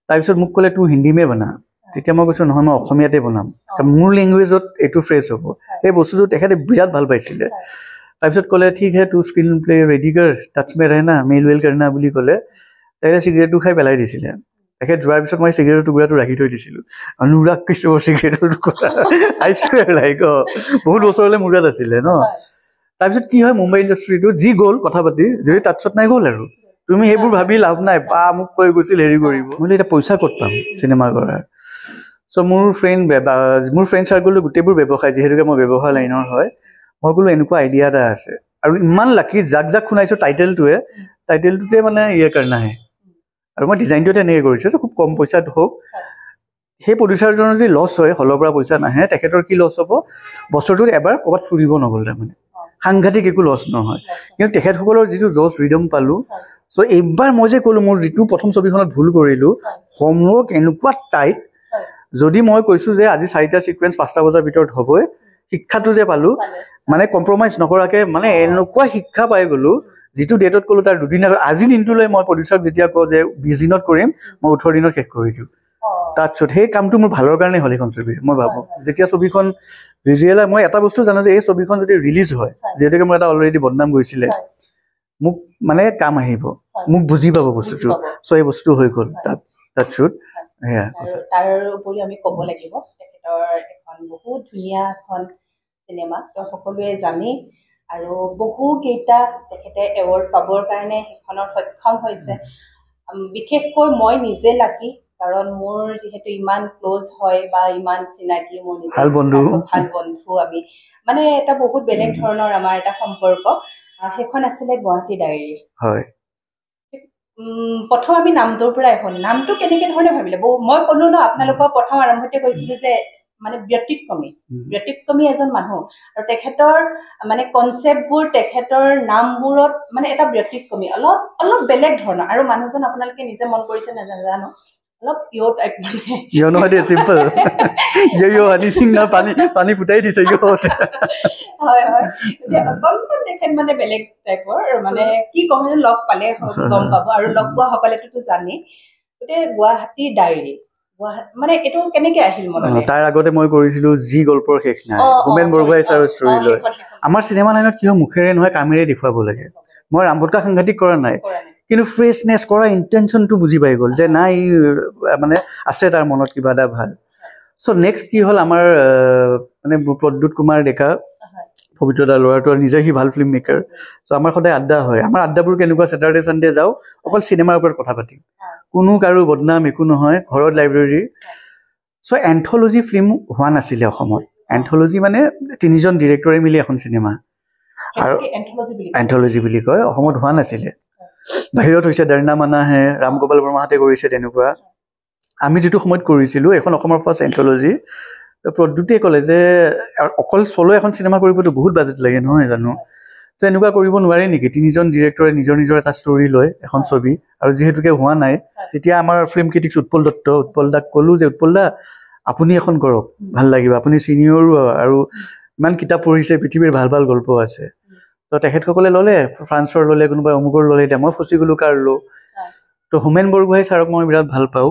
তাৰপিছত মোক ক'লে তোৰ হিন্দী মে বনা। তেতিয়া মই কৈছোঁ নহয়, মই অসমীয়াতে বনাম, কাৰণ মোৰ লেংগুৱেজত এইটো ফ্ৰেছ হ'ব। সেই বস্তুটো তেখেতে বিৰাট ভাল পাইছিলে। তাৰপিছত ক'লে ঠিক হে তোৰ স্ক্ৰীন প্লে ৰেডি কৰ, টাচ মে ৰহনা, মেল ৱেল কৰনা বুলি ক'লে। তেখেতে চিগাৰেটটো খাই পেলাই দিছিলে। তেখেত যোৱাৰ পিছত মই চিগাৰেটৰ টুকুৰাটো ৰাখি থৈ দিছিলোঁ। অনুৰাগ কাশ্যপৰ চিগাৰেটৰ টুকুৰা, আই চুৱেৰ লাইক বহুত বছৰলৈ মোৰ তাত আছিলে ন। তাৰপিছত কি হয়, মুম্বাই ইণ্ডাষ্ট্ৰিটো যি গ'ল কথা পাতি, যদি তাতছত নাই গ'ল আৰু তুমি সেইবোৰ ভাবি লাভ নাই। বা মোক কৈ গৈছিল হেৰি কৰিব, মই এতিয়া পইচা ক'ত পাম চিনেমা কৰাৰ। চ' মোৰ ফ্ৰেণ্ড চাৰ্কলটো গোটেইবোৰ ব্যৱসায়, যিহেতুকে মই ব্যৱসায় লাইনৰ হয়। মই বোলো এনেকুৱা আইডিয়া এটা আছে, আৰু ইমান লাকি, যাক শুনাইছোঁ টাইটেলটোৱে টাইটেলটোতে মানে ইয়ে কৰনা হে আৰু মই ডিজাইনটো তেনেকৈ কৰিছোঁ খুব কম পইচাত হওক সেই প্ৰডিউচাৰজনৰ যদি লছ হয় হলৰ পৰা পইচা নাহে তেখেতৰ কি লছ হ'ব বছৰটোত এবাৰ ক'ৰবাত ফুৰিব নগ'ল তাৰমানে সাংঘাতিক একো লছ নহয় কিন্তু তেখেতসকলৰ যিটো জজ ৰিডম পালোঁ চ' এইবাৰ মই যে ক'লোঁ মোৰ যিটো প্ৰথম ছবিখনত ভুল কৰিলোঁ হোমৱৰ্ক এনেকুৱা টাইট যদি মই কৈছোঁ যে আজি 4টা ছিকুৱেঞ্চ 5টা বজাৰ ভিতৰত হ'বই শিক্ষাটো যে পালোঁ মানে কম্প্ৰমাইজ নকৰাকৈ মানে এনেকুৱা শিক্ষা পাই গ'লোঁ যিটো ডেটত ক'লোঁ তাৰ দুদিন আগত আজি দিনটোলৈ মই প্ৰডিউচাৰক যেতিয়া কওঁ যে 20 দিনত কৰিম মই 18 দিনত শেষ কৰি দিওঁ তাৰপিছত সেই কামটো মোৰ ভালৰ কাৰণে হ'ল এইখন ছবি মই ভাবোঁ যেতিয়া ছবিখন ভিজুৱেল মই এটা বস্তু জানো যে এই ছবিখন যদি ৰিলিজ হয় যিহেতুকে মোৰ এটা অলৰেডি বদনাম গৈছিলে মোক মানে কাম আহিব মোক বুজি পাব বস্তুটো চ' এই বস্তু হৈ গ'ল তাৰপিছত সেয়া তাৰ উপৰি আমি ক'ব লাগিব তেখেতৰ এখন বহুত ধুনীয়া এখন চিনেমা তেওঁ সকলোৱে জানে আৰু বহুকেইটা তেখেতে এৱাৰ্ড পাবৰ কাৰণে সেইখনত সক্ষম হৈছে বিশেষকৈ মই নিজে লাকি কাৰণ মোৰ যিহেতু ইমান ক্লোজ হয় বা ইমান চিনাকি মোৰ নিজে ভাল বন্ধু আমি মানে এটা বহুত বেলেগ ধৰণৰ আমাৰ এটা সম্পৰ্ক সেইখন আছিলে গুৱাহাটী ডায়েৰী হয় প্ৰথম আমি নামটোৰ পৰাই হ'ল নামটো কেনেকে ধৰণে ভাবিলে মই ক'লো ন আপোনালোকৰ প্ৰথম আৰম্ভতে কৈছিলো যে মানে ব্যতিক্ৰমী এজন মানুহ আৰু তেখেতৰ মানে কনচেপ্টবোৰ তেখেতৰ নামবোৰত মানে এটা ব্যতিক্ৰমী অলপ বেলেগ ধৰণৰ আৰু মানুহজন আপোনালোকে নিজে মন কৰিছে নাজানো অলপ ইয় টাইপ মানে ইয় নহয় দে চিম্পল ইয় হানি সিং না পানী ফুটাই দিছে ইয় হয় অকণমান তেখেত মানে বেলেগ টাইপৰ মানে কি ক'ম লগ পালে গম পাব আৰু লগ পোৱা সকলেতো জানে গতিকে গুৱাহাটী ডায়েৰী মানে এইটো কেনেকে আহিল মনলৈ তাৰ আগতে মই কৰিছিলো যি গল্পৰ শেষ নাই হোমেন বৰগোহাঁই ছাৰৰ ষ্টৰী লৈ আমাৰ চিনেমা লাইনত কিয় মুখেৰে নহয় কামেৰে দেখুৱাব লাগে মই ৰামভট্টা সাংঘাতিক কৰা নাই কিন্তু ফ্ৰেছনেছ কৰা ইণ্টেনশ্যনটো বুজি পাই গ'ল যে নাই মানে আছে তাৰ মনত কিবা এটা ভাল চ' নেক্সট কি হ'ল আমাৰ মানে প্ৰদ্যুৎ কুমাৰ ডেকা পবিত্ৰতা ল'ৰাটো নিজে সি ভাল ফিল্ম মেকাৰ চ' আমাৰ সদায় আড্ডা হয় আমাৰ আড্ডাবোৰ কেনেকুৱা ছেটাৰডে ছানডে যাওঁ অকল চিনেমাৰ ওপৰত কথা পাতিম কোনো কাৰো বদনাম একো নহয় ঘৰত লাইব্ৰেৰী চ' এন্থলজি ফিল্ম হোৱা নাছিলে অসমত এন্থলজি মানে 3জন ডিৰেক্টৰে মিলি এখন চিনেমা আৰু এন্থলজি বুলি কয় অসমত হোৱা নাছিলে বাহিৰত হৈছে ডৰনা মানা হে ৰাম গোপাল বৰ্মাহঁতে কৰিছে তেনেকুৱা আমি যিটো সময়ত কৰিছিলোঁ এখন অসমৰ ফাৰ্ষ্ট এন্থলজি প্ৰদ্যুতে ক'লে যে অকল চলো এখন চিনেমা কৰিবতো বহুত বাজেট লাগে নহয় জানো চ' এনেকুৱা কৰিব নোৱাৰে নেকি 3জন ডিৰেক্টৰে নিজৰ এটা ষ্টৰী লয় এখন ছবি আৰু যিহেতুকে হোৱা নাই তেতিয়া আমাৰ ফিল্ম ক্ৰিটিক্স উৎপল দাক ক'লোঁ যে উৎপল দা আপুনি এখন কৰক ভাল লাগিব আপুনি ছিনিয়ৰো আৰু ইমান কিতাপ পঢ়িছে পৃথিৱীৰ ভাল গল্প আছে তো তেখেতসকলে ল'লে ফ্ৰান্সৰ ল'লে কোনোবাই অমুকৰ ল'লে এতিয়া মই ফচি গ'লোঁ কাৰ লো তো হোমেন বৰগোহাঁই ছাৰক মই বিৰাট ভাল পাওঁ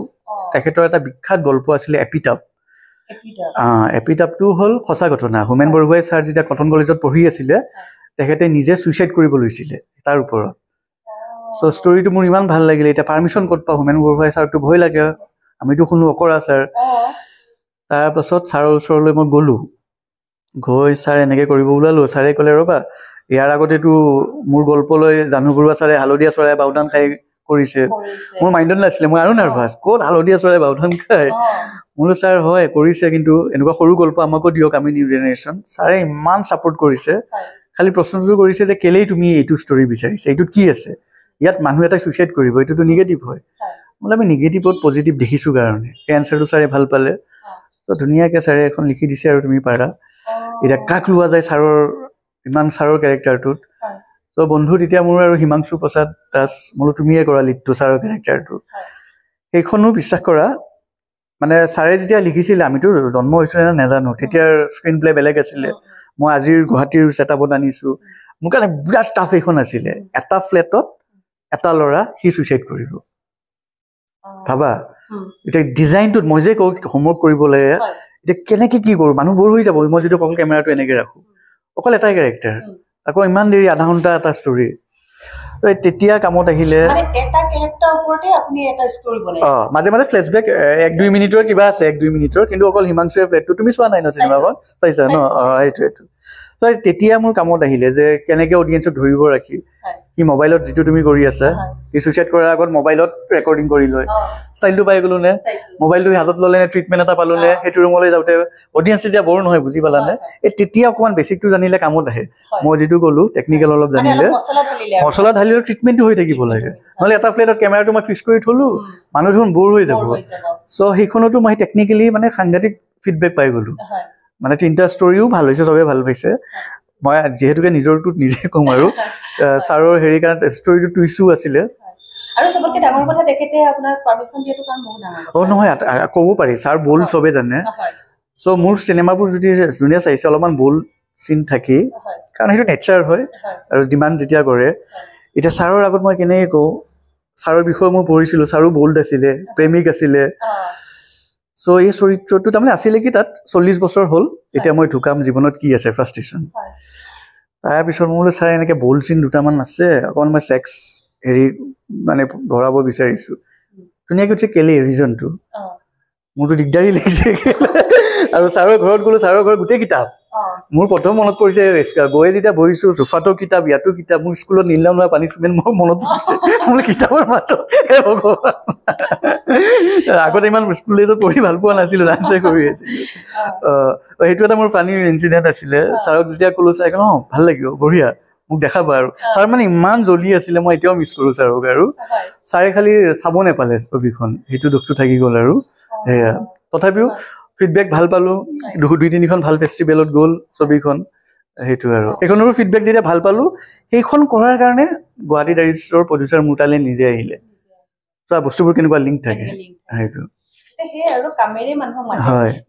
তেখেতৰ এটা বিখ্যাত গল্প আছিলে এপিটাপটো হ'ল সঁচা ঘটনা হোমেন বৰগোহাঁই ছাৰ যেতিয়া কটন কলেজত পঢ়ি আছিলে তেখেতে নিজে ছুইচাইড কৰিব লৈছিলে তাৰ ওপৰত চ' ষ্টৰিটো মোৰ ইমান ভাল লাগিলে এতিয়া পাৰ্মিশ্যন ক'ত পাওঁ হোমেন বৰগোহাঁই ছাৰটো ভয় লাগে আমিতো শুনো অকৰা ছাৰ তাৰপাছত ছাৰৰ ওচৰলৈ মই গ'লোঁ গৈ ছাৰ এনেকৈ কৰিব ওলালোঁ ছাৰে ক'লে ৰ'বা ইয়াৰ আগতেতো মোৰ গল্প লৈ জাহ্নু বৰুৱা ছাৰে হালধীয়া চৰাই বাওধান খাই কৰিছে মোৰ মাইণ্ডত নাছিলে মই আৰু নাৰ্ভাছ ক'ত হালধীয়া চৰাই বাওধান খাই মোৰো ছাৰ হয় কৰিছে কিন্তু এনেকুৱা সৰু গল্প আমাকো দিয়ক আমি নিউ জেনেৰেশ্যন ছাৰে ইমান ছাপোৰ্ট কৰিছে খালি প্ৰশ্নটো কৰিছে যে কেলেই তুমি এইটো ষ্টৰী বিচাৰিছে এইটোত কি আছে ইয়াত মানুহ এটা ছুইচাইড কৰিব এইটোতো নিগেটিভ হয় বোলে আমি নিগেটিভত পজিটিভ দেখিছোঁ কাৰণে সেই এনচাৰটো ছাৰে ভাল পালে ত' ধুনীয়াকৈ ছাৰে এখন লিখি দিছে আৰু তুমি পাৰা এতিয়া কাক লোৱা যায় ইমান ছাৰৰ কেৰেক্টাৰটোত ত' বন্ধু তেতিয়া মোৰ আৰু হিমাংশু প্ৰসাদ দাস বোলো তুমিয়ে কৰা লিডটো ছাৰৰ কেৰেক্টাৰটো সেইখনো বিশ্বাস কৰা মানে ছাৰে যেতিয়া লিখিছিলে আমিতো জন্ম হৈছিলে নাজানো তেতিয়াৰ স্ক্ৰীন প্লে বেলেগ আছিলে মই আজিৰ গুৱাহাটীৰ ছেটআপত আনিছোঁ মোৰ কাৰণে বিৰাট টাফ এইখন আছিলে এটা ফ্লেটত এটা ল'ৰা সি ছুইচাইড কৰিব ভাবা এতিয়া ডিজাইনটোত মই যে কওঁ হোমৱৰ্ক কৰিব লাগে এতিয়া কেনেকৈ কি কৰোঁ মানুহ বৰ হৈ যাব মই যদি অকল কেমেৰাটো এনেকৈ ৰাখোঁ অকল এটাই কেৰেক্টাৰ আকৌ ইমান দেৰি আধা ঘণ্টা এটা ষ্টৰী তেতিয়া কামত আহিলে মাজে মাজে ফ্লেশ্ববেক 1-2 মিনিটৰ কিবা আছে 1-2 মিনিটৰ কিন্তু অকল হিমাংশুৱে ফ্লেটটো তুমি চোৱা নাই ন চিনেমাখন চাইছা ন সেইটোৱেইটো ত' তেতিয়া মোৰ কামত আহিলে যে কেনেকে অডিয়েঞ্চক ধৰিব ৰাখি কি মোবাইলত যিটো তুমি কৰি আছা কি ছুইচাইড কৰাৰ আগত মোবাইলত ৰেকৰ্ডিং কৰি লয় ষ্টাইলটো পাই গ'লো নে মোবাইলটো হাতত ল'লে নে ট্ৰিটমেণ্ট এটা পালো নে সেইটো ৰুমলৈ যাওঁতে অডিয়েঞ্চ যেতিয়া বৰ নহয় বুজি পালানে তেতিয়া অকণমান বেছিকটো জানিলে কামত আহে মই যিটো ক'লো টেকনিকেল অলপ জানিলে মছলা ঢালিলেও ট্ৰিটমেণ্টটো হৈ থাকিব লাগে নহ'লে এটা ফ্লেটত কেমেৰাটো মই ফিক্স কৰি থ'লো মানুহ দেখোন বৰ হৈ যাব চ' সেইখনতো মই টেকনিকেলি মানে সাংঘাতিক ফিডবেক পাই গ'লো মানে 3টা ষ্টৰিও ভাল হৈছে চবে ভাল পাইছে মই যিহেতুকে নিজৰটোত নিজে কম আৰু ছাৰৰ হেৰি কাৰণে ষ্টৰিটো টুইছো আছিলে আৰু সবতকে ডাঙৰ কথা তেখেতে আপোনাক পাৰমিশন দিয়াটো কাৰণ বহুত ডাঙৰ নহয় ক'ব পাৰি ছাৰ বল চবে জানে চ' মোৰ চিনেমাবোৰ যদি যোনে চাইছে অলপমান বল চিন থাকি কাৰণ সেইটো নেচাৰ হয় আৰু ডিমাণ্ড যেতিয়া কৰে এতিয়া ছাৰৰ আগত মই কেনেকৈ কওঁ ছাৰৰ বিষয়ে মই পঢ়িছিলোঁ ছাৰো বল্ড আছিলে প্ৰেমিক আছিলে চ' এই চৰিত্ৰটো তাৰমানে আছিলে কি তাত 40 বছৰ হ'ল এতিয়া মই ঢুকাম জীৱনত কি আছে ফ্ৰাষ্ট্ৰেশ্যন তাৰপিছত মই বোলো ছাৰ এনেকৈ বল্ড চিন দুটামান আছে অকণমান মই ছেক্স হেৰি মানে ভৰাব বিচাৰিছোঁ ধুনীয়াকৈ কৈছে কেলে ৰিজনটো মোৰতো দিগদাৰী লাগিছে আৰু ছাৰৰ ঘৰত গ'লো ছাৰৰ ঘৰত গোটেই কিতাপ মোৰ প্ৰথম মনত পৰিছে গৈ যেতিয়া বহিছোঁ চোফাটো কিতাপ ইয়াতো কিতাপ মোৰ স্কুলত নীলাম লোৱা পানিছমেণ্ট মোৰ মনত পৰিছে মোৰ কিতাপৰ মাত্ৰ আগতে ইমান স্কুল ডেজত পঢ়ি ভাল পোৱা নাছিলোঁ ডান্স কৰি আছিলোঁ সেইটো এটা মোৰ ফানি ইনচিডেণ্ট আছিলে ছাৰক যেতিয়া ক'লো ছাৰ ভাল লাগিব বঢ়িয়া মোক দেখাবা আৰু ছাৰ মানে ইমান জ্বলি আছিলে মই এতিয়াও মিছ কৰোঁ ছাৰক আৰু ছাৰে খালি চাব নাপালে ছবিখন সেইটো দুখটো থাকি গ'ল আৰু সেয়া তথাপিও ফিডবেক ভাল পালোঁ 2-3খন ভাল ফেষ্টিভেলত গ'ল ছবিখন সেইটো আৰু সেইখনৰো ফিডবেক যেতিয়া ভাল পালোঁ সেইখন কৰাৰ কাৰণে গুৱাহাটী ডায়েৰীজৰ প্ৰডিউচাৰ মোৰ তালৈ নিজে আহিলে চোৱা বস্তুবোৰ কেনেকুৱা লিংক থাকে সেইটো সেই আৰু কামেৰে মানুহক মানে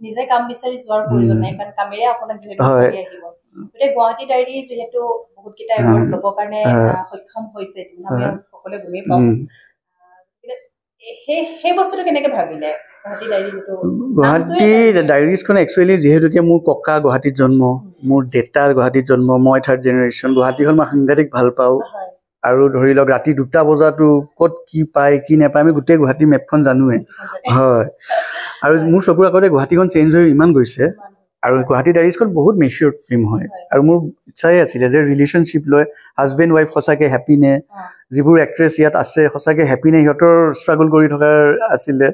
নিজে কাম বিচাৰি যোৱাৰ প্ৰয়োজন নাই কাৰণ কামেৰে আপোনাক যিহেতু বিচাৰি আহিব গতিকে গুৱাহাটী ডায়েৰী যিহেতু বহুত কেইটা এৱাৰ্ড ল'বৰ কাৰণে সক্ষম হৈছে আমি সকলোৱে গমেই পাওঁ সেই বস্তুটো কেনেকে ভাবিলে গুৱাহাটী ডায়েৰীজখন একচুৱেলি যিহেতুকে মোৰ ককা গুৱাহাটীত জন্ম মোৰ দেউতা গুৱাহাটীত জন্ম মই 3rd জেনেৰেশ্যন গুৱাহাটীখন মই সাংঘাতিক ভাল পাওঁ আৰু ধৰি লওক ৰাতি 2টা বজাতো ক'ত কি পায় কি নাপায় আমি গোটেই গুৱাহাটী মেপখন জানোৱে হয় আৰু মোৰ চকুৰ আগতে গুৱাহাটীখন চেঞ্জ হৈ ইমান গৈছে আৰু গুৱাহাটী ডায়েৰীজখন বহুত মেচিয়ৰ ফিল্ম হয় আৰু মোৰ ইচ্ছাই আছিলে যে ৰিলেশ্যনশ্বিপ লৈ হাজবেণ্ড ৱাইফ সঁচাকৈ হেপী নে যিবোৰ এক্ট্ৰেছ ইয়াত আছে সঁচাকৈ হেপী নে সিহঁতৰ ষ্ট্ৰাগল কৰি থকাৰ আছিলে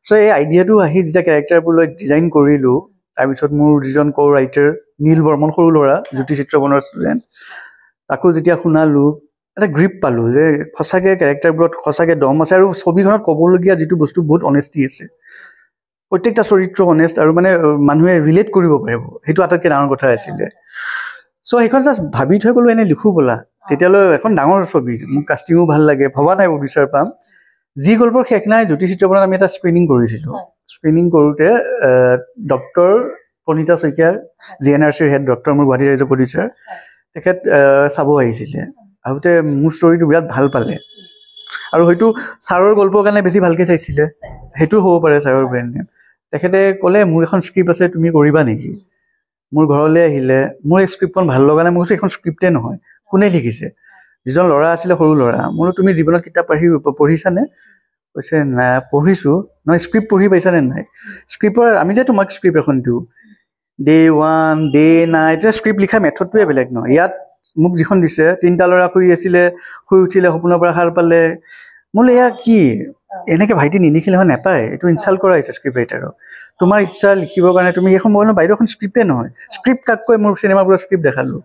চ' এই আইডিয়াটো আহি যেতিয়া কেৰেক্টাৰবোৰ লৈ ডিজাইন কৰিলোঁ তাৰপিছত মোৰ যিজন কো ৰাইটাৰ নীল বৰ্মন সৰু ল'ৰা জ্যোতি চিত্ৰ বনোৱাৰ ষ্টুডেণ্ট তাকো যেতিয়া শুনালোঁ এটা গ্ৰীপ পালোঁ যে সঁচাকৈ কেৰেক্টাৰবোৰত সঁচাকৈ দম আছে আৰু ছবিখনত ক'বলগীয়া যিটো বস্তু বহুত অনেষ্টি আছে প্ৰত্যেকটা চৰিত্ৰ অনেষ্ট আৰু মানে মানুহে ৰিলেট কৰিব পাৰিব সেইটো আটাইতকৈ ডাঙৰ কথা আছিলে চ' সেইখন জাষ্ট ভাবি থৈ গ'লোঁ এনেই লিখোঁ ব'লা তেতিয়ালৈ এখন ডাঙৰ ছবি মোক কাষ্টিঙো ভাল লাগে ভবা নাই প্ৰডিউচাৰ পাম যি গল্পৰ শেষ নাই জ্যোতি চিত্ৰবনত আমি এটা স্ক্ৰিনিং কৰিছিলোঁ স্ক্ৰিনিং কৰোঁতে ডক্টৰ প্ৰণীতা শইকীয়াৰ GNRCৰ হেড ডক্টৰ মোৰ গুৱাহাটী ৰাইজৰ প্ৰডিউচাৰ তেখেত চাব আহিছিলে আহোঁতে মোৰ ষ্টৰিটো বিৰাট ভাল পালে আৰু হয়তো ছাৰৰ গল্পৰ কাৰণে বেছি ভালকৈ চাইছিলে সেইটো হ'ব পাৰে ছাৰৰ ব্ৰেইন নেম তেখেতে ক'লে মোৰ এখন স্ক্ৰিপ্ট আছে তুমি কৰিবা নেকি মোৰ ঘৰলৈ আহিলে মোৰ এই স্ক্ৰিপ্টখন ভাল লগা নাই মই কৈছোঁ এইখন স্ক্ৰিপ্টে নহয় কোনে লিখিছে যিজন ল'ৰা আছিলে সৰু ল'ৰা মই তুমি জীৱনত কিতাপ পঢ়িছানে কৈছে নাই পঢ়িছোঁ নহয় স্ক্ৰিপ্ট পঢ়ি পাইছানে নাই স্ক্ৰিপ্টৰ আমি যে তোমাক স্ক্ৰিপ্ট এখন দিওঁ Day 1 Day 9 এতিয়া স্ক্ৰিপ্ট লিখা মেথডটোৱে বেলেগ নহয় ইয়াত মোক যিখন দিছে 3টা ল'ৰা শুই আছিলে শুই উঠিলে সপোনৰ পৰা সাৰ পালে মোলৈ এয়া কি এনেকৈ ভাইটি নিলিখিলে হয় নাপায় এইটো ইনচাল্ট কৰা হৈছে স্ক্ৰিপ্ট ৰাইটাৰক তোমাৰ ইচ্ছা লিখিবৰ কাৰণে তুমি সেইখন মই বাইদেউ এখন স্ক্ৰিপ্টে নহয় স্ক্ৰিপ্ট কাককৈ মোৰ চিনেমাবোৰৰ স্ক্ৰিপ্ট দেখালোঁ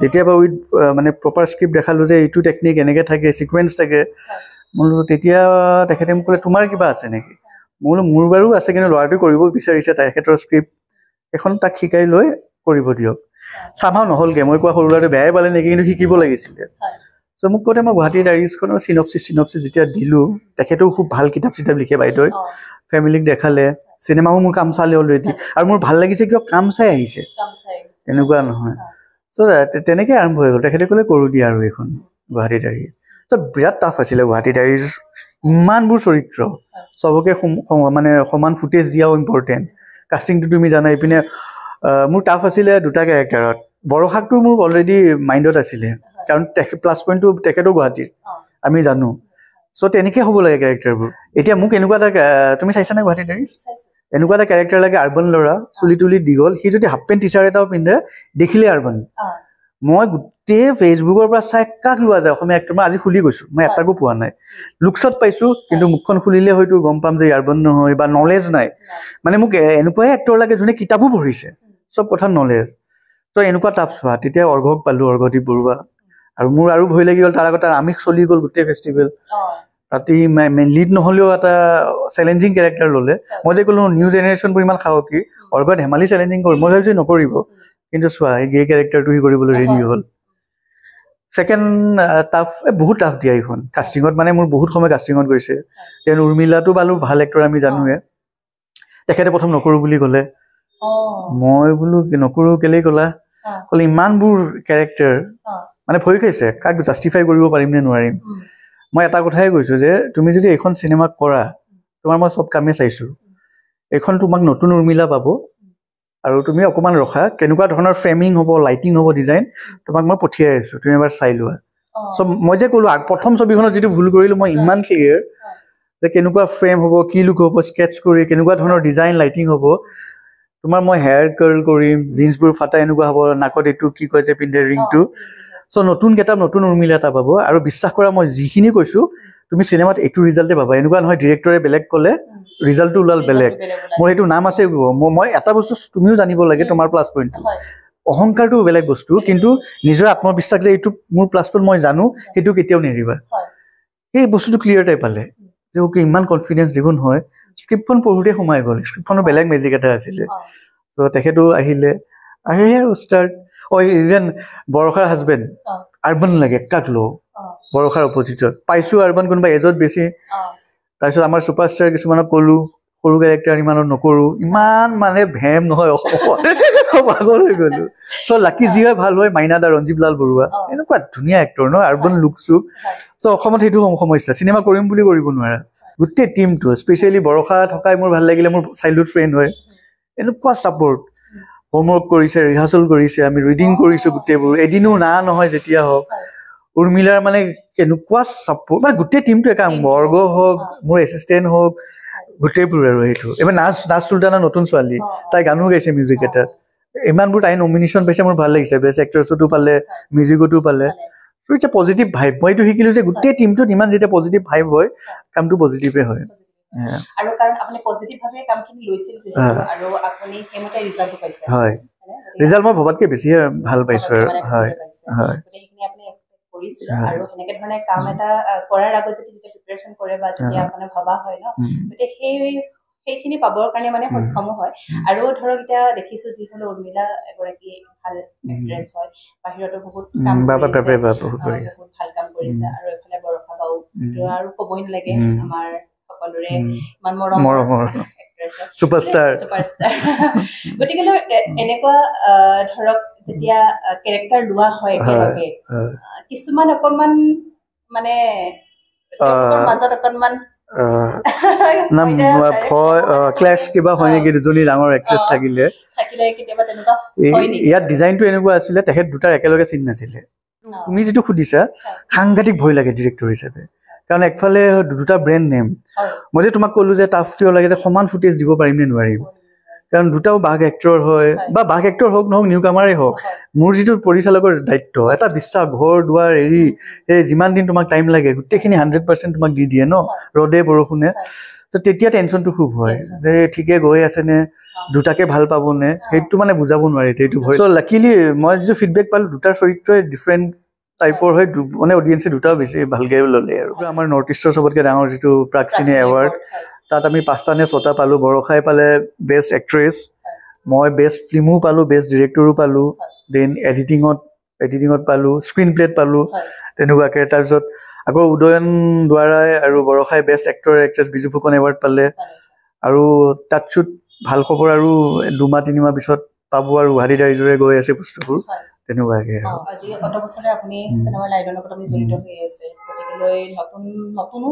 যেতিয়াবা উইথ মানে প্ৰপাৰ স্ক্ৰিপ্ট দেখালোঁ যে এইটো টেকনিক এনেকৈ থাকে ছিকুৱেঞ্চ থাকে মোৰ তেতিয়া তেখেতে মোক ক'লে তোমাৰ কিবা আছে নেকি মোৰ বাৰু আছে কিন্তু ল'ৰাটোৱে কৰিব বিচাৰিছে তেখেতৰ স্ক্ৰিপ্ট এখন তাক শিকাই লৈ কৰিব দিয়ক চামাও নহ'লগৈ মই কোৱা সৰু ল'ৰাটোৱে বেয়াই পালে নেকি কিন্তু শিকিব লাগিছিলে চ' মোক কওঁতে মই গুৱাহাটী ডায়েৰীজখনৰ চিনপচিছ যেতিয়া দিলোঁ তেখেতেও খুব ভাল কিতাপ চিতাপ লিখে বাইদেউৱে ফেমিলিক দেখালে চিনেমাও মোৰ কাম চালে অলৰেডি আৰু মোৰ ভাল লাগিছে কিয় কাম চাই আহিছে এনেকুৱা নহয় চ' তেনেকৈ আৰম্ভ হৈ গ'ল তেখেতে ক'লে কৰোঁ দিয়া আৰু এইখন গুৱাহাটী ডায়েৰীজ চ' বিৰাট টাফ আছিলে গুৱাহাটী ডায়েৰীজ ইমানবোৰ চৰিত্ৰ চবকে মানে সমান ফুটেজ দিয়াও ইম্পৰ্টেণ্ট কাষ্টিংটো তুমি জানা এইপিনে মোৰ টাফ আছিলে 2টা কেৰেক্টাৰত বৰষাকটো মোৰ অলৰেডি মাইণ্ডত আছিলে কাৰণ প্লাছ পইণ্টটো তেখেতো গুৱাহাটীৰ আমি জানো চ' তেনেকৈ হ'ব লাগে কেৰেক্টাৰবোৰ এতিয়া মোক এনেকুৱা এটা তুমি চাইছানে গুৱাহাটী ডায়েৰীজ এনেকুৱা এটা কেৰেক্টাৰ লাগে আৰ্বান ল'ৰা চুলি তুলি দীঘল সি যদি হাফ পেণ্ট টি চাৰ্ট এটাও পিন্ধে দেখিলে আৰ্বান মই গোটেই ফেচবুকৰ পৰা চাই কাক লোৱা যায় অসমীয়া এক্টৰ মই আজি খুলি গৈছো মই এটাকো পোৱা নাই লুকছত পাইছো কিন্তু মুখখন খুলিলে হয়তো গম পাম যে আৰ্বান নহয় বা নলেজ নাই মানে মোক এনেকুৱাই এক্টৰ লাগে যোনে কিতাপো পঢ়িছে চব কথা নলেজ তো এনেকুৱা টাফ চোৱা তেতিয়া অৰ্ঘক পালো অৰ্ঘদীপ বৰুৱা আৰু মোৰ আৰু ভয় লাগি গ'ল তাৰ আগত আমিষ চলি গ'ল গোটেই ফেষ্টিভেল তাতে লিড নহ'লেও এটা চেলেঞ্জিং কেৰেক্টাৰ ল'লে মই যে ক'লো নিউ জেনেৰেশ্যনবোৰ ইমান সাহসী অৰ্ঘই ধেমালি চেলেঞ্জিং কৰি মই ভাবিছোঁ নকৰিব কিন্তু চোৱা এই গে কেৰেক্টাৰটো সি কৰিবলৈ ৰেডি হ'ল ছেকেণ্ড টাফ বহুত টাফ দিয়া এইখন কাষ্টিঙত মানে মোৰ বহুত সময় কাষ্টিঙত গৈছে দেন উৰ্মিলাটো পালোঁ ভাল এক্টৰ আমি জানোৱে তেখেতে প্ৰথম নকৰোঁ বুলি ক'লে মই বোলো নকৰোঁ কেলেই ক'লা ক'লে ইমানবোৰ কেৰেক্টাৰ মানে ভয় খাইছে কাক জাষ্টিফাই কৰিব পাৰিম নে নোৱাৰিম মই এটা কথাই কৈছোঁ যে তুমি যদি এইখন চিনেমা কৰা তোমাৰ মই চব কামেই চাইছোঁ এইখন তোমাক নতুন উৰ্মিলা পাব আৰু তুমি অকণমান ৰখা কেনেকুৱা ধৰণৰ ফ্ৰেমিং হ'ব লাইটিং হ'ব ডিজাইন তোমাক মই পঠিয়াই আছোঁ তুমি এবাৰ চাই লোৱা চ' মই যে ক'লোঁ প্ৰথম ছবিখনত যিটো ভুল কৰিলোঁ মই ইমান ক্লিয়াৰ যে কেনেকুৱা ফ্ৰেম হ'ব কি লুক হ'ব স্কেটছ কৰি কেনেকুৱা ধৰণৰ ডিজাইন লাইটিং হ'ব তোমাৰ মই হেয়াৰ কাৰ্ল কৰিম জিন্সবোৰ ফাটা এনেকুৱা হ'ব নাকত এইটো কি কয় যে পিন্ধে ৰিংটো চ' নতুন কেইটা নতুন উৰ্মিলা এটা পাব আৰু বিশ্বাস কৰা মই যিখিনি কৈছোঁ তুমি চিনেমাত এইটো ৰিজাল্টে পাবা এনেকুৱা নহয় ডিৰেক্টৰে বেলেগ ক'লে ৰিজাল্টটো ওলাল বেলেগ মোৰ সেইটো নাম আছে মই এটা বস্তু তুমিও জানিব লাগে তোমাৰ প্লাছ পইণ্টটো অহংকাৰটো বেলেগ বস্তু কিন্তু নিজৰ আত্মবিশ্বাস যে এইটো মোৰ প্লাছ পইণ্ট মই জানো সেইটো কেতিয়াও নেৰিবা সেই বস্তুটো ক্লিয়াৰ টাইপ পালে যে অ'কে ইমান কনফিডেঞ্চ দেখোন হয় স্ক্ৰিপ্টখন পঢ়োঁতে সোমাই গ'ল স্ক্ৰিপ্টখনৰ বেলেগ মেজিক এটা আছিলে ত' তেখেতো আহিলে আৰু ষ্টাৰ্ট ইভেন বৰষাৰ হাজবেণ্ড আৰ্বান লাগে কাক লওঁ বৰষাৰ অপজিটত পাইছোঁ আৰ্বান কোনোবা এজত বেছি তাৰপিছত আমাৰ ছুপাৰষ্টাৰ কিছুমানক ক'লোঁ সৰু কেৰেক্টাৰ ইমানত নকৰোঁ ইমান মানে ভেম নহয় পাগল হৈ গ'লোঁ চ' লাকি যি হয় ভাল হয় মাইনা দা ৰঞ্জীৱ লাল বৰুৱা এনেকুৱা ধুনীয়া এক্টৰ ন আৰ্বান লুক চুক চ' অসমত সেইটো সমস্যা চিনেমা কৰিম বুলি কৰিব নোৱাৰা গোটেই টিমটো স্পেচিয়েলি বৰষা থকাই মোৰ ভাল লাগিলে মোৰ চাইল্ডহুড ফ্ৰেণ্ড হয় এনেকুৱা ছাপৰ্ট হোমৱৰ্ক কৰিছে ৰিহাৰ্চেল কৰিছে আমি ৰিডিং কৰিছোঁ গোটেইবোৰ এদিনো নহয় যেতিয়া হওক উৰ্মিলাৰ মানে কেনেকুৱা ছাপৰ্ট মানে গোটেই টিমটো একা বৰ্গ হওক মোৰ এছিষ্টেণ্ট হওক গোটেইবোৰ আৰু সেইটো এইবাৰ নাচ চুলতানা নতুন ছোৱালী তাই গানো গাইছে মিউজিক এটাত ইমানবোৰ তাই নমিনেশ্যন পাইছে মোৰ ভাল লাগিছে বেষ্ট এক্ট্ৰেছতো পালে মিউজিকতো পালে ইটছ এ পজিটিভ ভাইব মই এইটো শিকিলোঁ যে গোটেই টিমটোত ইমান যেতিয়া পজিটিভ ভাইব হয় কামটো পজিটিভে হয় আৰু কাৰণ আপুনি পজিটিভভাৱে কামখিনি লৈছিল যিহেতু আৰু আপুনি সেইমতে ৰিজাল্টটো পাইছে হয় ৰিজাল্ট মই ভবাতকৈ বেছিয়ে ভাল পাইছোঁ আৰু হয় হয় সেইখিনি আপুনি এক্সপেক্ট কৰিছিল আৰু এনেকৈ ধৰণে কাম এটা কৰাৰ আগত যেতিয়া প্ৰিপেৰেশ্যন কৰে বা যেতিয়া আপোনাৰ ভবা হয় ন গতিকে সেইখিনি পাবৰ কাৰণে মানে সক্ষমো হয় আৰু ধৰক এতিয়া দেখিছোঁ যিকোনো উৰ্মিলা এগৰাকী ভাল এক্ট্ৰেছ হয় বাহিৰতো বহুত কাম কৰিছে বহুত ভাল কাম কৰিছে আৰু এইফালে বৰষা বাও আৰু ক'বই নালাগে আমাৰ সকলোৰে ইমান মৰমৰ এক্ট্ৰেছ ছুপাৰষ্টাৰ গতিকে এনেকুৱা ধৰক যেতিয়া কেৰেক্টাৰ লোৱা হয় একেলগে কিছুমান অকণমান মানে মাজত অকণমান ক্লেছ কিবা হয় নেকি দুজনী ডাঙৰ এক্ট্ৰেছ থাকিলে কেতিয়াবা তেনেকুৱা ইয়াত ডিজাইনটো এনেকুৱা আছিলে তেখেত দুটাৰ একেলগে চিন নাছিলে তুমি যিটো সুধিছা সাংঘাতিক ভয় লাগে ডিৰেক্টৰ হিচাপে কাৰণ একফালে দুটা ব্ৰেণ্ড নেম মই যে তোমাক ক'লোঁ যে টাফ কিয় লাগে যে সমান ফুটেজ দিব পাৰিম নে নোৱাৰিম কাৰণ দুটাও বাঘ এক্টৰ হয় বা বাঘ এক্টৰ হওক নহওক নিউ কামাৰেই হওক মোৰ যিটো পৰিচালকৰ দায়িত্ব এটা বিশ্বাস ঘৰ দুৱাৰ এৰি এই যিমান দিন তোমাক টাইম লাগে গোটেইখিনি 100% তোমাক দি দিয়ে ন ৰ'দে বৰষুণে ত' তেতিয়া টেনশ্যনটো খুব হয় যে ঠিকে গৈ আছেনে দুটাকে ভাল পাবনে সেইটো মানে বুজাব নোৱাৰি সেইটো ভয় চ' লাকিলি মই যিটো ফিডবেক পালোঁ দুটাৰ চৰিত্ৰই ডিফাৰেণ্ট টাইপৰ হয় মানে অডিয়েঞ্চে দুটাও বেছি ভালকৈ ল'লে আৰু আমাৰ নৰ্থ ইষ্টৰ চবতকৈ ডাঙৰ যিটো প্ৰাক্সিনে এৱাৰ্ড তাত আমি 5টা নে 6টা পালোঁ বৰষাই পালে বেষ্ট এক্ট্ৰেছ মই বেষ্ট ফিল্মো পালোঁ বেষ্ট ডিৰেক্টৰো পালোঁ দেন এডিটিঙত পালোঁ স্ক্ৰীন প্লেত পালোঁ তেনেকুৱাকৈ তাৰপিছত আকৌ উদয়ন দুৱাৰাই আৰু বৰষাই best actor actress Biju Phukan award পালে আৰু তাতচুত ভাল খবৰ আৰু 2 মাহ 3 মাহ পিছত পাব আৰু গুৱাহাটী ৰাইজৰে গৈ আছে বস্তুবোৰ তেনেকুৱাকৈ আজি অত বছৰে আপুনি চিনেমাৰ লাইনৰ লগত আপুনি জড়িত হৈ আছে গতিকে নতুনো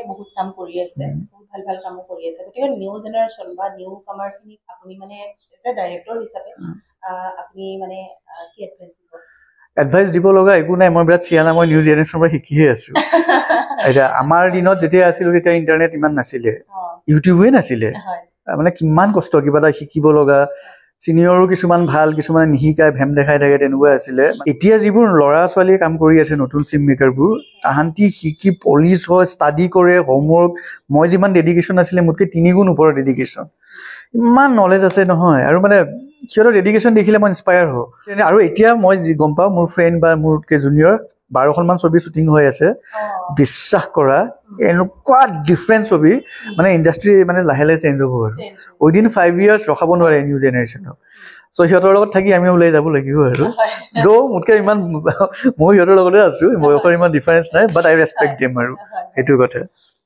বহুত কাম কৰি আছে বহুত ভাল কামো কৰি আছে গতিকে নিউ জেনেৰেশ্যন বা নিউ কামাৰখিনিক আপুনি মানে এজ এ ডাইৰেক্টৰ হিচাপে আপুনি মানে কি এডভাইচ দিব লগা একো নাই মই বিৰাট চিয়ানা মই নিউ জেনেৰেশ্যনৰ পৰা শিকিহে আছোঁ এতিয়া আমাৰ দিনত যেতিয়া আছিলোঁ তেতিয়া ইণ্টাৰনেট ইমান নাছিলে ইউটিউবে নাছিলে মানে কিমান কষ্ট কিবা এটা শিকিব লগা চিনিয়ৰো কিছুমান ভাল কিছুমানে নিশিকাই ভেম দেখাই থাকে তেনেকুৱা আছিলে এতিয়া যিবোৰ ল'ৰা ছোৱালীয়ে কাম কৰি আছে নতুন ফিল্ম মেকাৰবোৰ তাহাঁতি শিকি পলিচ হয় ষ্টাডি কৰে হোমৱৰ্ক মই যিমান ডেডিকেশ্যন আছিলে মোতকৈ 3 গুণ ওপৰৰ ডেডিকেশ্যন ইমান নলেজ আছে নহয় আৰু মানে সিহঁতৰ ডেডিকেশ্যন দেখিলে মই ইনস্পায়াৰ হওঁ আৰু এতিয়া মই যি গম পাওঁ মোৰ ফ্ৰেণ্ড বা মোৰতকৈ জুনিয়ৰ 12খনমান ছবি শ্বুটিং হৈ আছে বিশ্বাস কৰা এনেকুৱা ডিফাৰেণ্ট ছবি মানে ইণ্ডাষ্ট্ৰী মানে লাহে লাহে চেঞ্জ হ'ব আৰু উইদিন 5 years ৰখাব নোৱাৰে নিউ জেনেৰেশ্যনক চ' সিহঁতৰ লগত থাকি আমি ওলাই যাব লাগিব আৰু দ' মোতকৈ ইমান মই সিহঁতৰ লগতে আছোঁ বয়সৰ ইমান ডিফাৰেঞ্চ নাই বাট আই ৰেচপেক্ট দেম আৰু সেইটো কথা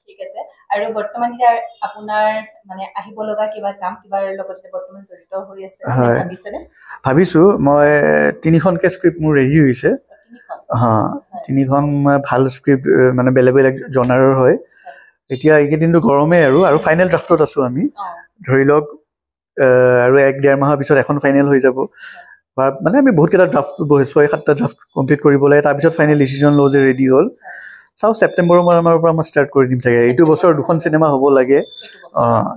ঠিক আছে আৰু বৰ্তমান এতিয়া আপোনাৰ মানে আহিব লগা কিবা কাম কিবাৰ লগতে বৰ্তমান জড়িত হৈ আছে ভাবিছেনে ভাবিছোঁ মই 3খনকৈ স্ক্ৰিপ্ট মোৰ ৰেডি হৈছে তিনিখন ভাল স্ক্ৰিপ্ট মানে বেলেগ বেলেগ জনাৰৰ হয় এতিয়া এইকেইদিনটো গৰমেই আৰু ফাইনেল ড্ৰাফ্টত আছোঁ আমি ধৰি লওক আৰু 1-1.5 মাহৰ পিছত এখন ফাইনেল হৈ যাব বা মানে আমি বহুতকেইটা ড্ৰাফ্ট 6-7টা ড্ৰাফ্ট কমপ্লিট কৰিব লাগে তাৰপিছত ফাইনেল ডিচিজন লওঁ যে ৰেডি হ'ল চাওঁ ছেপ্টেম্বৰৰ মানৰ পৰা মই ষ্টাৰ্ট কৰি দিম চাগে এইটো বছৰ 2খন চিনেমা হ'ব লাগে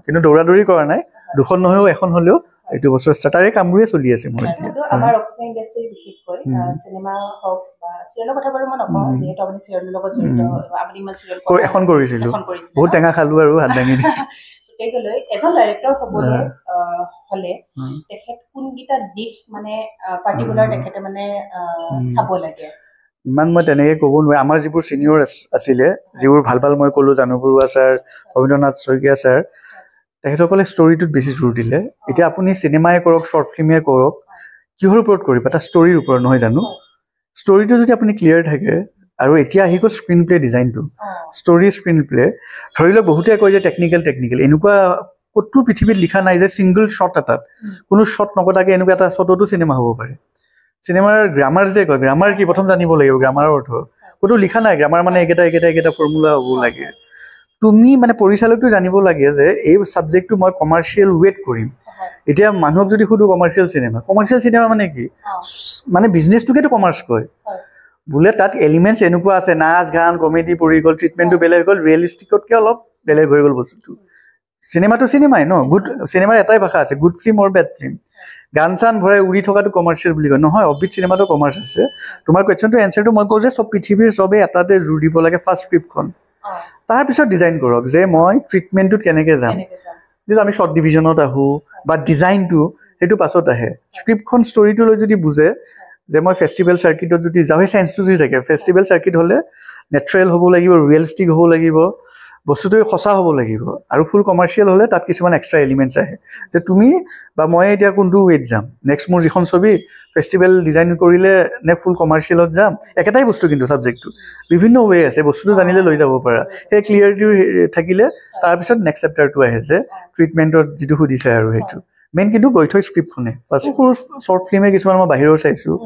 কিন্তু দৌৰাদৌৰি কৰা নাই 2খন নহয়ও 1খন হ'লেও এইটো বছৰ ষ্টাৰ্টাৰে কামবোৰে চলি আছে মোৰ এতিয়া আমাৰ অসমীয়া ইণ্ডাষ্ট্ৰীৰ বিশেষকৈ চিনেমা হওক বা চিৰিয়েলৰ কথা বাৰু মই নকওঁ যিহেতু আপুনি চিৰিয়েলৰ লগত জড়িত আপুনি ইমান চিৰিয়েল এখন কৰিছিলোঁ বহুত টেঙা খালোঁ আৰু হাত দাঙি দিছোঁ গতিকেলৈ এজন ডাইৰেক্টৰ হ'বলৈ হ'লে তেখেত কোনকেইটা দিশ মানে পাৰ্টিকুলাৰ তেখেতে মানে চাব লাগে ইমান মই তেনেকৈ ক'ব নোৱাৰোঁ আমাৰ যিবোৰ ছিনিয়ৰ আছিলে যিবোৰ ভাল ভাল মই ক'লোঁ জানু বৰুৱা ছাৰ ৰবীন্দ্ৰনাথ শইকীয়া ছাৰ তেখেতসকলে ষ্টৰিটোত বেছি জোৰ দিলে এতিয়া আপুনি চিনেমাই কৰক শ্বৰ্ট ফিল্মেই কৰক কিহৰ ওপৰত কৰিব এটা ষ্টৰীৰ ওপৰত নহয় জানো ষ্টৰিটো যদি আপুনি ক্লিয়াৰ থাকে আৰু এতিয়া আহি গ'ল স্ক্ৰীন প্লে ডিজাইনটো ষ্টৰি স্ক্ৰীন প্লে ধৰি লওক বহুতে কয় যে টেকনিকেল এনেকুৱা ক'তো পৃথিৱীত লিখা নাই যে ছিংগল শ্বট এটাত কোনো শ্বট নকটাকৈ এনেকুৱা এটা শ্বটতো চিনেমা হ'ব পাৰে চিনেমাৰ গ্ৰামাৰ যে কয় গ্ৰামাৰ কি প্ৰথম জানিব লাগিব গ্ৰামাৰৰ অৰ্থ ক'তো লিখা নাই গ্ৰামাৰ মানে একেটা ফৰ্মুলা হ'ব লাগে তুমি মানে পৰিচালকটো জানিব লাগে যে এই ছাবজেক্টটো মই কমাৰ্চিয়েল ৱেট কৰিম এতিয়া মানুহক যদি সুধো কমাৰ্চিয়েল চিনেমা মানে কি মানে বিজনেছটোকেতো কমাৰ্চ কয় বোলে তাত এলিমেণ্টছ এনেকুৱা আছে নাচ গান কমেডি পৰি গ'ল ট্ৰিটমেণ্টটো বেলেগ হৈ গ'ল ৰিয়েলিষ্টিকতকৈ অলপ বেলেগ হৈ গ'ল বস্তুটো চিনেমাটো চিনেমাই ন গুড চিনেমাৰ এটাই ভাষা আছে গুড ফিল্ম অৰ বেড ফিল্ম গান চান ভৰাই উৰি থকাটো কমাৰ্চিয়েল বুলি কয় নহয় অফবিট চিনেমাটো কমাৰ্চ আছে তোমাৰ কুৱেশ্যনটো এনচাৰটো মই কওঁ যে চব পৃথিৱীৰ চবেই এটাতে জোৰ দিব লাগে ফাৰ্ষ্ট স্ক্ৰিপ্টখন তাৰপিছত ডিজাইন কৰক যে মই ট্ৰিটমেণ্টটোত কেনেকৈ যাম যিটো আমি শ্বৰ্ট ডিভিজনত আহোঁ বা ডিজাইনটো সেইটো পাছত আহে স্ক্ৰিপ্টখন ষ্টৰিটো লৈ যদি বুজে যে মই ফেষ্টিভেল চাৰ্কিটত যদি যাওঁ সেই চেঞ্চটো যদি থাকে ফেষ্টিভেল চাৰ্কিট হ'লে নেচাৰেল হ'ব লাগিব ৰিয়েলিষ্টিক হ'ব লাগিব বস্তুটো সঁচা হ'ব লাগিব আৰু ফুল কমাৰ্চিয়েল হ'লে তাত কিছুমান এক্সট্ৰা এলিমেণ্টছ আহে যে তুমি বা মই এতিয়া কোনটো ৱেত যাম নেক্সট মোৰ যিখন ছবি ফেষ্টিভেল ডিজাইন কৰিলে নে ফুল কমাৰ্চিয়েলত যাম একেটাই বস্তু কিন্তু ছাবজেক্টটো বিভিন্ন ৱে আছে বস্তুটো জানিলে লৈ যাব পাৰা সেই ক্লিয়াৰিটি থাকিলে তাৰপিছত নেক্সট চেপ্টাৰটো আহে যে ট্ৰিটমেণ্টত যিটো সুধিছে আৰু সেইটো মেইন কিন্তু গৈ থৈ স্ক্ৰিপ্টখনে সৰু শ্বৰ্ট ফিল্মে কিছুমান মই বাহিৰৰ চাইছোঁ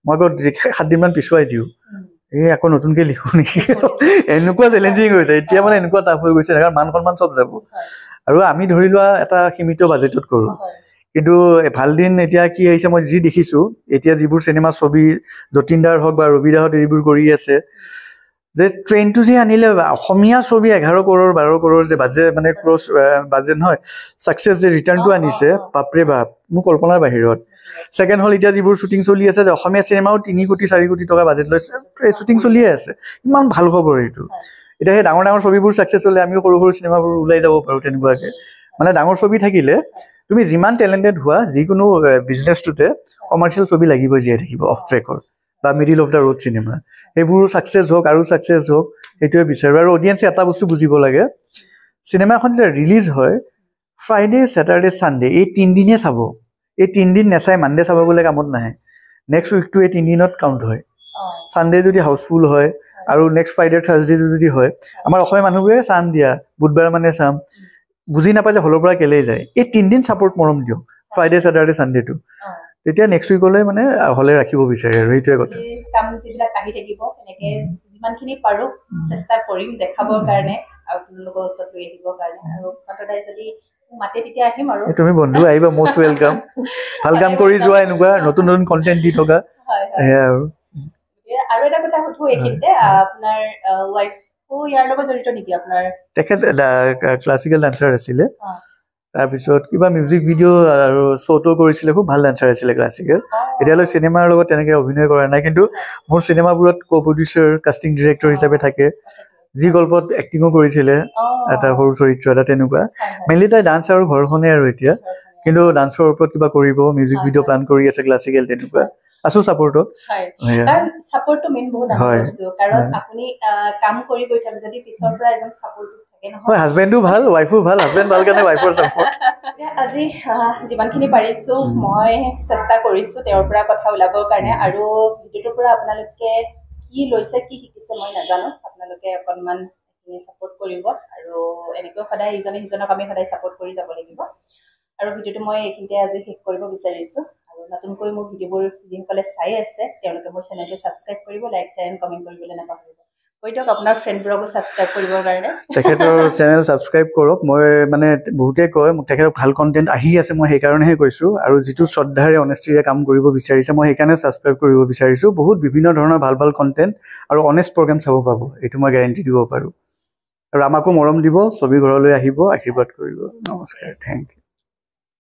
মই আকৌ 7 দিনমান পিছুৱাই দিওঁ এই আকৌ নতুনকৈ লিখোঁ নেকি এনেকুৱা চেলেঞ্জিং হৈছে এতিয়া মানে এনেকুৱা টাফ হৈ গৈছে কাৰণ মান সন্মান চব যাব আৰু আমি ধৰি লোৱা এটা সীমিত বাজেটত কৰোঁ কিন্তু ভাল দিন এতিয়া কি আহিছে মই যি দেখিছোঁ এতিয়া যিবোৰ চিনেমা ছবি যতীন্দাৰ হওক বা ৰবিদাহঁত এইবোৰ কৰি আছে যে ট্ৰেইনটো যে আনিলে অসমীয়া ছবি 11 কৰোৰ 12 কৰোৰ যে বাজেট মানে ক্ৰছ বাজেট নহয় ছাকচেছ যে ৰিটাৰ্ণটো আনিছে বাপৰে বাপ মোৰ কল্পনাৰ বাহিৰত ছেকেণ্ড হ'ল এতিয়া যিবোৰ শ্বুটিং চলি আছে যে অসমীয়া চিনেমাও 3 কোটি 4 কোটি টকা বাজেট লৈছে শ্বুটিং চলিয়ে আছে ইমান ভাল খবৰ এইটো এতিয়া সেই ডাঙৰ ডাঙৰ ছবিবোৰ ছাকচেছ হ'লে আমি সৰু সৰু চিনেমাবোৰ ওলাই যাব পাৰোঁ তেনেকুৱাকৈ মানে ডাঙৰ ছবি থাকিলে তুমি যিমান টেলেণ্টেড হোৱা যিকোনো বিজনেছটোতে কমাৰ্চিয়েল ছবি লাগিবই জীয়াই থাকিব অফ ট্ৰেকৰ বা middle of the road cinema সেইবোৰ ছাকচেছ হওক আৰু ছাকচেছ হওক সেইটোৱে বিচাৰোঁ আৰু অডিয়েঞ্চে এটা বস্তু বুজিব লাগে চিনেমাখন যেতিয়া ৰিলিজ হয় ফ্ৰাইডে ছেটাৰডে ছানডে এই 3 দিনে চাব এই 3 দিন নেচাই মানডে চাব গ'লে কামত নাহে নেক্সট উইকটো এই 3 দিনত কাউণ্ট হয় ছানডে যদি হাউচফুল হয় আৰু নেক্সট ফ্ৰাইডে থাৰ্ছডে যদি হয় আমাৰ অসমীয়া মানুহবোৰে চাম দিয়া বুধবাৰ মানে চাম বুজি নাপায় যে হলৰ পৰা কেলেই যায় এই 3 দিন ছাপৰ্ট মৰম দিয়ক ফ্ৰাইডে ছেটাৰডে ছানডেটো তেতিয়া নেক্সট উইকলৈ মানে হলে ৰাখিব বিচাৰে আৰু সেইটোৱে কথা কাম যিবিলাক আহি থাকিব এনেকৈ যিমানখিনি পাৰোঁ চেষ্টা কৰিম দেখাবৰ কাৰণে আৰু আপোনালোকৰ ওচৰত লৈ আহিবৰ কাৰণে আৰু সদায় যদি মাতে তেতিয়া আহিম আৰু তুমি বন্ধু আহিবা মষ্ট ৱেলকাম ভাল কাম কৰি যোৱা এনেকুৱা নতুন নতুন কণ্টেণ্ট দি থকা সেয়া আৰু এটা কথা সুধো এইখিনিতে আপোনাৰ ৱাইফ ইয়াৰ লগত জড়িত নেকি আপোনাৰ তেখেত ক্লাছিকেল ডান্সাৰ আছিলে অ তাৰপিছত কিবা মিউজিক ভিডিঅ' আৰু শ্ব'টো কৰিছিলে খুব ভাল ডান্সাৰ আছিলে ক্লাছিকেল এতিয়ালৈ চিনেমাৰ লগত তেনেকৈ অভিনয় কৰা নাই কিন্তু মোৰ চিনেমাবোৰত কো প্ৰডিউচাৰ কাষ্টিং ডিৰেক্টৰ হিচাপে থাকে যি গল্পত এক্টিঙো কৰিছিলে এটা সৰু চৰিত্ৰ এটা তেনেকুৱা মেইনলি তাই ডান্স আৰু ঘৰখনে আৰু এতিয়া কিন্তু ডান্সৰ ওপৰত কিবা কৰিব মিউজিক ভিডিঅ' প্লান কৰি আছে ক্লাছিকেল তেনেকুৱা আছো ছাপোৰ্টত কাৰণ ছাপোৰ্টটো মেইন বহুত ডাঙৰ বস্তু কাৰণ আপুনি কাম কৰি গৈ থাকে যদি পিছৰ পৰা এজন ছাপোৰ্ট থাকে নহয় হাজবেণ্ডো ভাল ৱাইফো ভাল হাজবেণ্ড ভাল কাৰণে ৱাইফৰ ছাপোৰ্ট আজি যিমানখিনি পাৰিছো মই চেষ্টা কৰিছো তেওঁৰ পৰা কথা ওলাবৰ কাৰণে আৰু ভিডিঅ'টোৰ পৰা আপোনালোকে কি লৈছে কি শিকিছে মই নাজানো আপোনালোকে অকণমান ছাপোৰ্ট কৰিব আৰু এনেকৈ সদায় ইজনে সিজনক আমি সদায় ছাপোৰ্ট কৰি যাব লাগিব আৰু ভিডিঅ'টো মই এইখিনিতে আজি শেষ কৰিব বিচাৰিছো আৰু নতুনকৈ মোৰ ভিডিঅ'বোৰ যিসকলে চাই আছে তেওঁলোকে মোৰ চেনেলটো ছাবস্ক্ৰাইব কৰিব লাইক শ্বেয়াৰ এণ্ড কমেণ্ট কৰিবলৈ নাপাহৰিব কৈ দিয়ক আপোনাৰ ফ্ৰেণ্ডবোৰকো ছাবস্ক্ৰাইব কৰিবৰ কাৰণে তেখেতৰ চেনেল ছাবস্ক্ৰাইব কৰক মই মানে বহুতে কয় মোক তেখেতৰ ভাল কণ্টেণ্ট আহি আছে মই সেইকাৰণেহে কৈছোঁ আৰু যিটো শ্ৰদ্ধাৰে অনেষ্টিৰে কাম কৰিব বিচাৰিছে মই সেইকাৰণে ছাবস্ক্ৰাইব কৰিব বিচাৰিছোঁ বহুত বিভিন্ন ধৰণৰ ভাল ভাল কণ্টেণ্ট আৰু অনেষ্ট প্ৰগ্ৰেম চাব পাব এইটো মই গেৰেণ্টি দিব পাৰোঁ আৰু আমাকো মৰম দিব ছবি ঘৰলৈ আহিব আশীৰ্বাদ কৰিব নমস্কাৰ থেংক ইউ